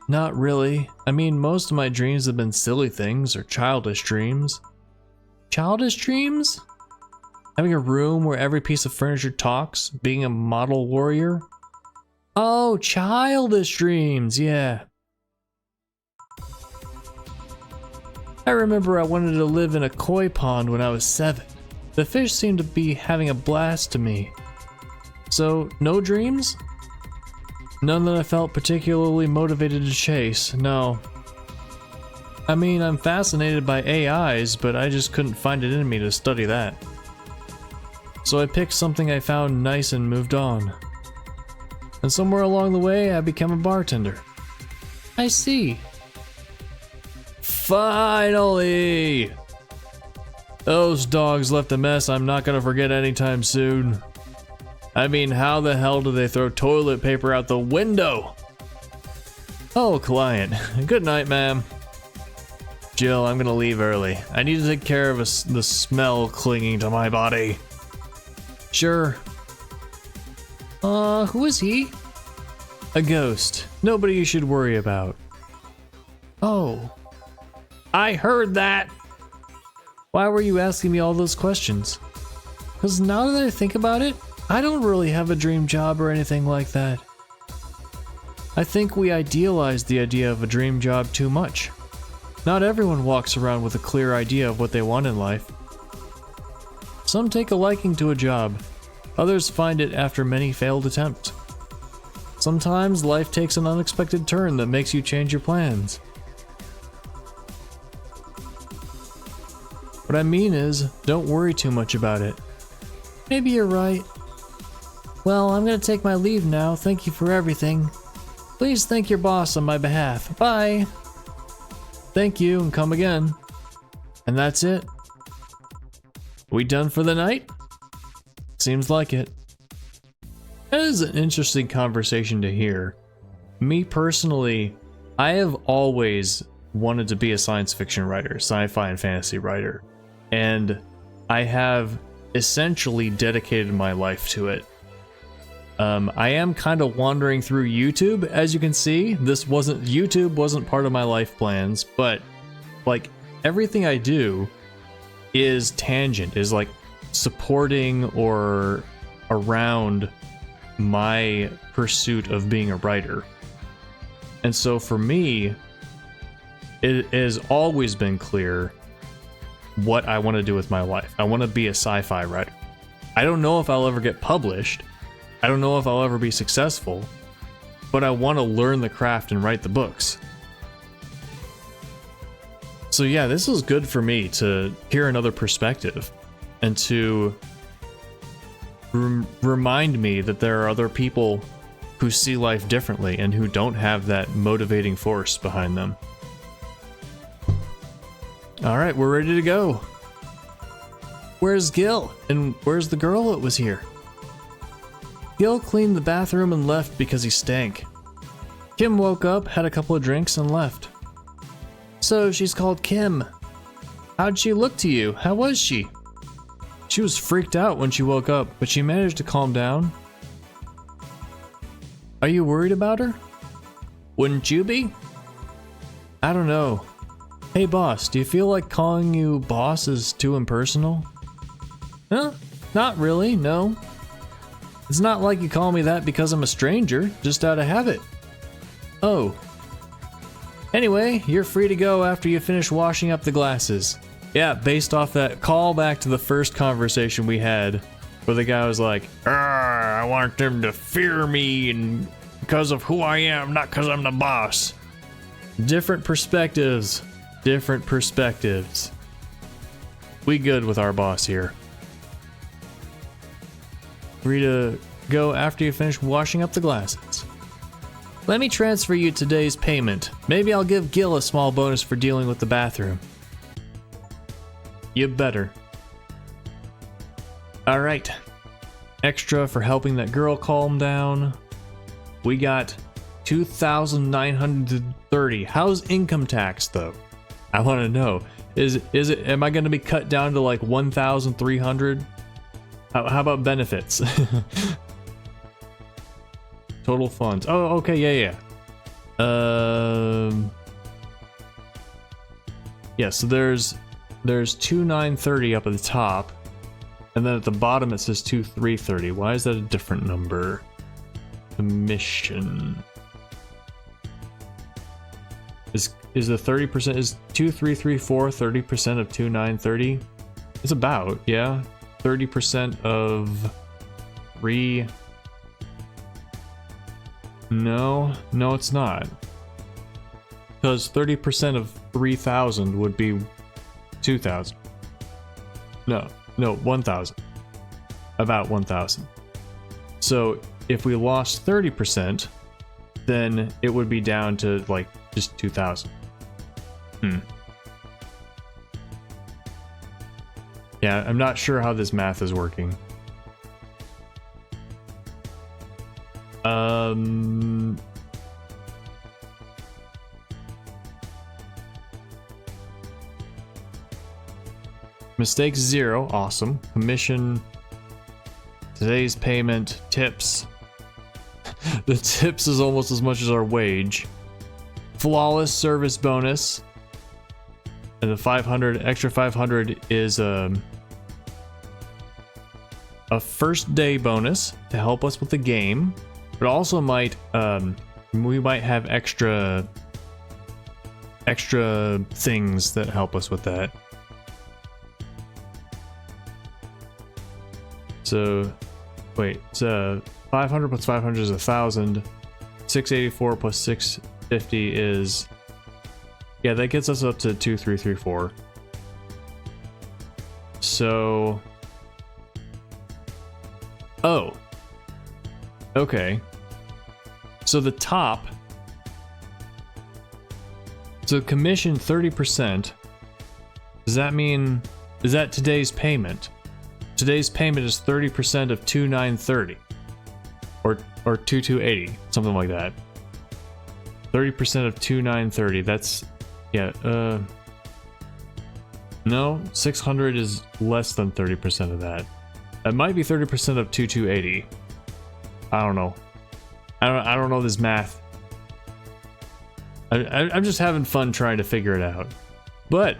Not really. I mean, most of my dreams have been silly things or childish dreams. Childish dreams? Having a room where every piece of furniture talks, being a model warrior? Oh, childish dreams, yeah. I remember I wanted to live in a koi pond when I was 7. The fish seemed to be having a blast to me. So, no dreams? None that I felt particularly motivated to chase, no. I mean, I'm fascinated by AIs, but I just couldn't find it in me to study that. So I picked something I found nice and moved on. And somewhere along the way, I became a bartender. I see. Finally! Those dogs left a mess I'm not gonna forget anytime soon. I mean, how the hell do they throw toilet paper out the window? Oh, client. Good night, ma'am. Jill, I'm gonna leave early. I need to take care of the smell clinging to my body. Sure. Who is he? A ghost. Nobody you should worry about. Oh. I heard that! Why were you asking me all those questions? Because now that I think about it, I don't really have a dream job or anything like that. I think we idealize the idea of a dream job too much. Not everyone walks around with a clear idea of what they want in life. Some take a liking to a job, others find it after many failed attempts. Sometimes life takes an unexpected turn that makes you change your plans. What I mean is, don't worry too much about it. Maybe you're right. Well, I'm gonna take my leave now. Thank you for everything. Please thank your boss on my behalf. Bye. Thank you and come again. And that's it. We done for the night? Seems like it. That is an interesting conversation to hear. Me personally, I have always wanted to be a science fiction writer, sci-fi and fantasy writer, and I have essentially dedicated my life to it. I am kind of wandering through YouTube, as you can see. YouTube wasn't part of my life plans, but like everything I do is tangent, is like supporting or around my pursuit of being a writer. And so for me, it has always been clear what I want to do with my life. I want to be a sci-fi writer. I don't know if I'll ever get published. I don't know if I'll ever be successful, but I want to learn the craft and write the books. So yeah, this is good for me to hear another perspective and to remind me that there are other people who see life differently and who don't have that motivating force behind them. All right, we're ready to go. Where's Gil? And where's the girl that was here? Gil cleaned the bathroom and left because he stank. Kim woke up, had a couple of drinks, and left. So she's called Kim. How'd she look to you? How was she? She was freaked out when she woke up, but she managed to calm down. Are you worried about her? Wouldn't you be? I don't know. Hey boss, do you feel like calling you boss is too impersonal? Huh? Not really, no. It's not like you call me that because I'm a stranger, just out of habit. Oh. Anyway, you're free to go after you finish washing up the glasses. Yeah, based off that call back to the first conversation we had, where the guy was like, I want them to fear me and because of who I am, not because I'm the boss. Different perspectives. Different perspectives. We good with our boss here. Free to go after you finish washing up the glasses. Let me transfer you today's payment. Maybe I'll give Gil a small bonus for dealing with the bathroom. You better. Alright. Extra for helping that girl calm down. We got 2,930. How's income tax though? I want to know. Am I going to be cut down to like 1,300? How about benefits? Total funds. Oh, okay, yeah. Yeah, so there's 2,930 up at the top, and then at the bottom it says 2,330. Why is that a different number? Commission. Is the 30%, is 2,334 30% of 2,930? It's about, yeah. 30% of 3. No, it's not. Because 30% of 3,000 would be 2,000. No, 1,000. About 1,000. So if we lost 30%, then it would be down to like just 2,000. Yeah, I'm not sure how this math is working. Mistakes 0, awesome. Commission, today's payment, tips. The tips is almost as much as our wage. Flawless service bonus. And the 500, extra 500 is a first day bonus to help us with the game. But also might, we might have extra things that help us with that. So, wait, so 500 plus 500 is 1,000. 684 plus 650 is, yeah, that gets us up to 2,334. so... Oh. Okay. So the top... So commission 30%. Does that mean... Is that today's payment? Today's payment is 30% of 2930. Or 2280. Something like that. 30% of 2930. That's... Yeah, no, 600 is less than 30% of that. That might be 30% of 2280. I don't know. I don't know this math. I'm just having fun trying to figure it out. But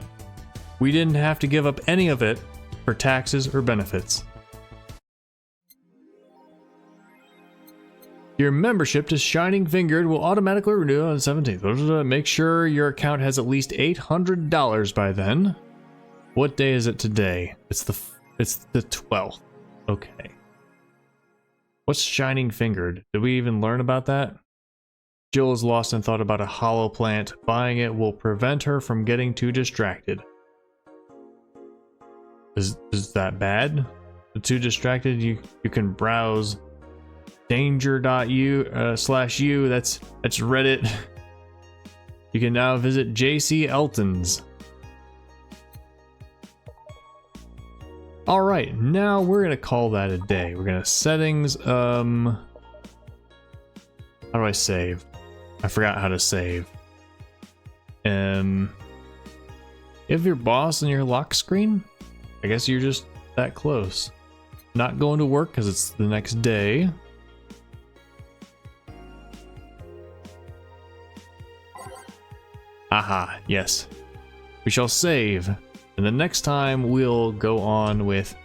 we didn't have to give up any of it for taxes or benefits. Your membership to Shining Fingered will automatically renew on the 17th. Make sure your account has at least $800 by then. What day is it today? It's the 12th. Okay. What's Shining Fingered? Did we even learn about that? Jill is lost in thought about a hollow plant. Buying it will prevent her from getting too distracted. Is that bad? Too distracted? You can browse danger.u/u. That's Reddit. You can now visit JC Elton's. All right, now we're gonna call that a day. We're gonna settings. How do I save? I forgot how to save. You have your boss in your lock screen? I guess you're just that close. Not going to work because it's the next day. Aha, yes. We shall save. And the next time we'll go on with...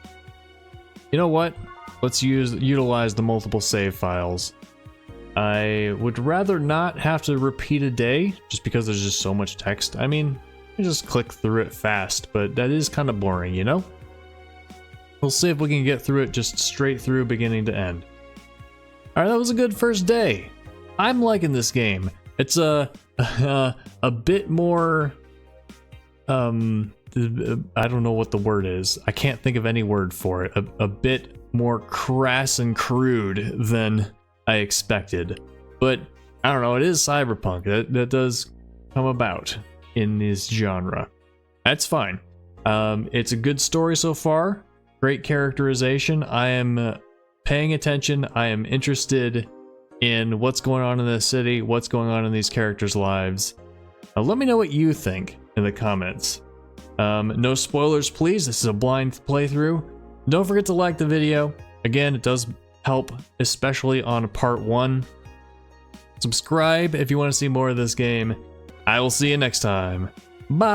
You know what? Let's utilize the multiple save files. I would rather not have to repeat a day, just because there's just so much text. I mean, you just click through it fast, but that is kind of boring, you know? We'll see if we can get through it just straight through beginning to end. Alright, that was a good first day. I'm liking this game. It's a bit more... I don't know what the word is. I can't think of any word for it. A bit more crass and crude than I expected. But I don't know, it is Cyberpunk. That does come about in this genre. That's fine. It's a good story so far. Great characterization. I am paying attention. I am interested in what's going on in the city, what's going on in these characters' lives. Let me know what you think in the comments. No spoilers, please. This is a blind playthrough. Don't forget to like the video. Again, it does help, especially on part 1. Subscribe if you want to see more of this game. I will see you next time. Bye!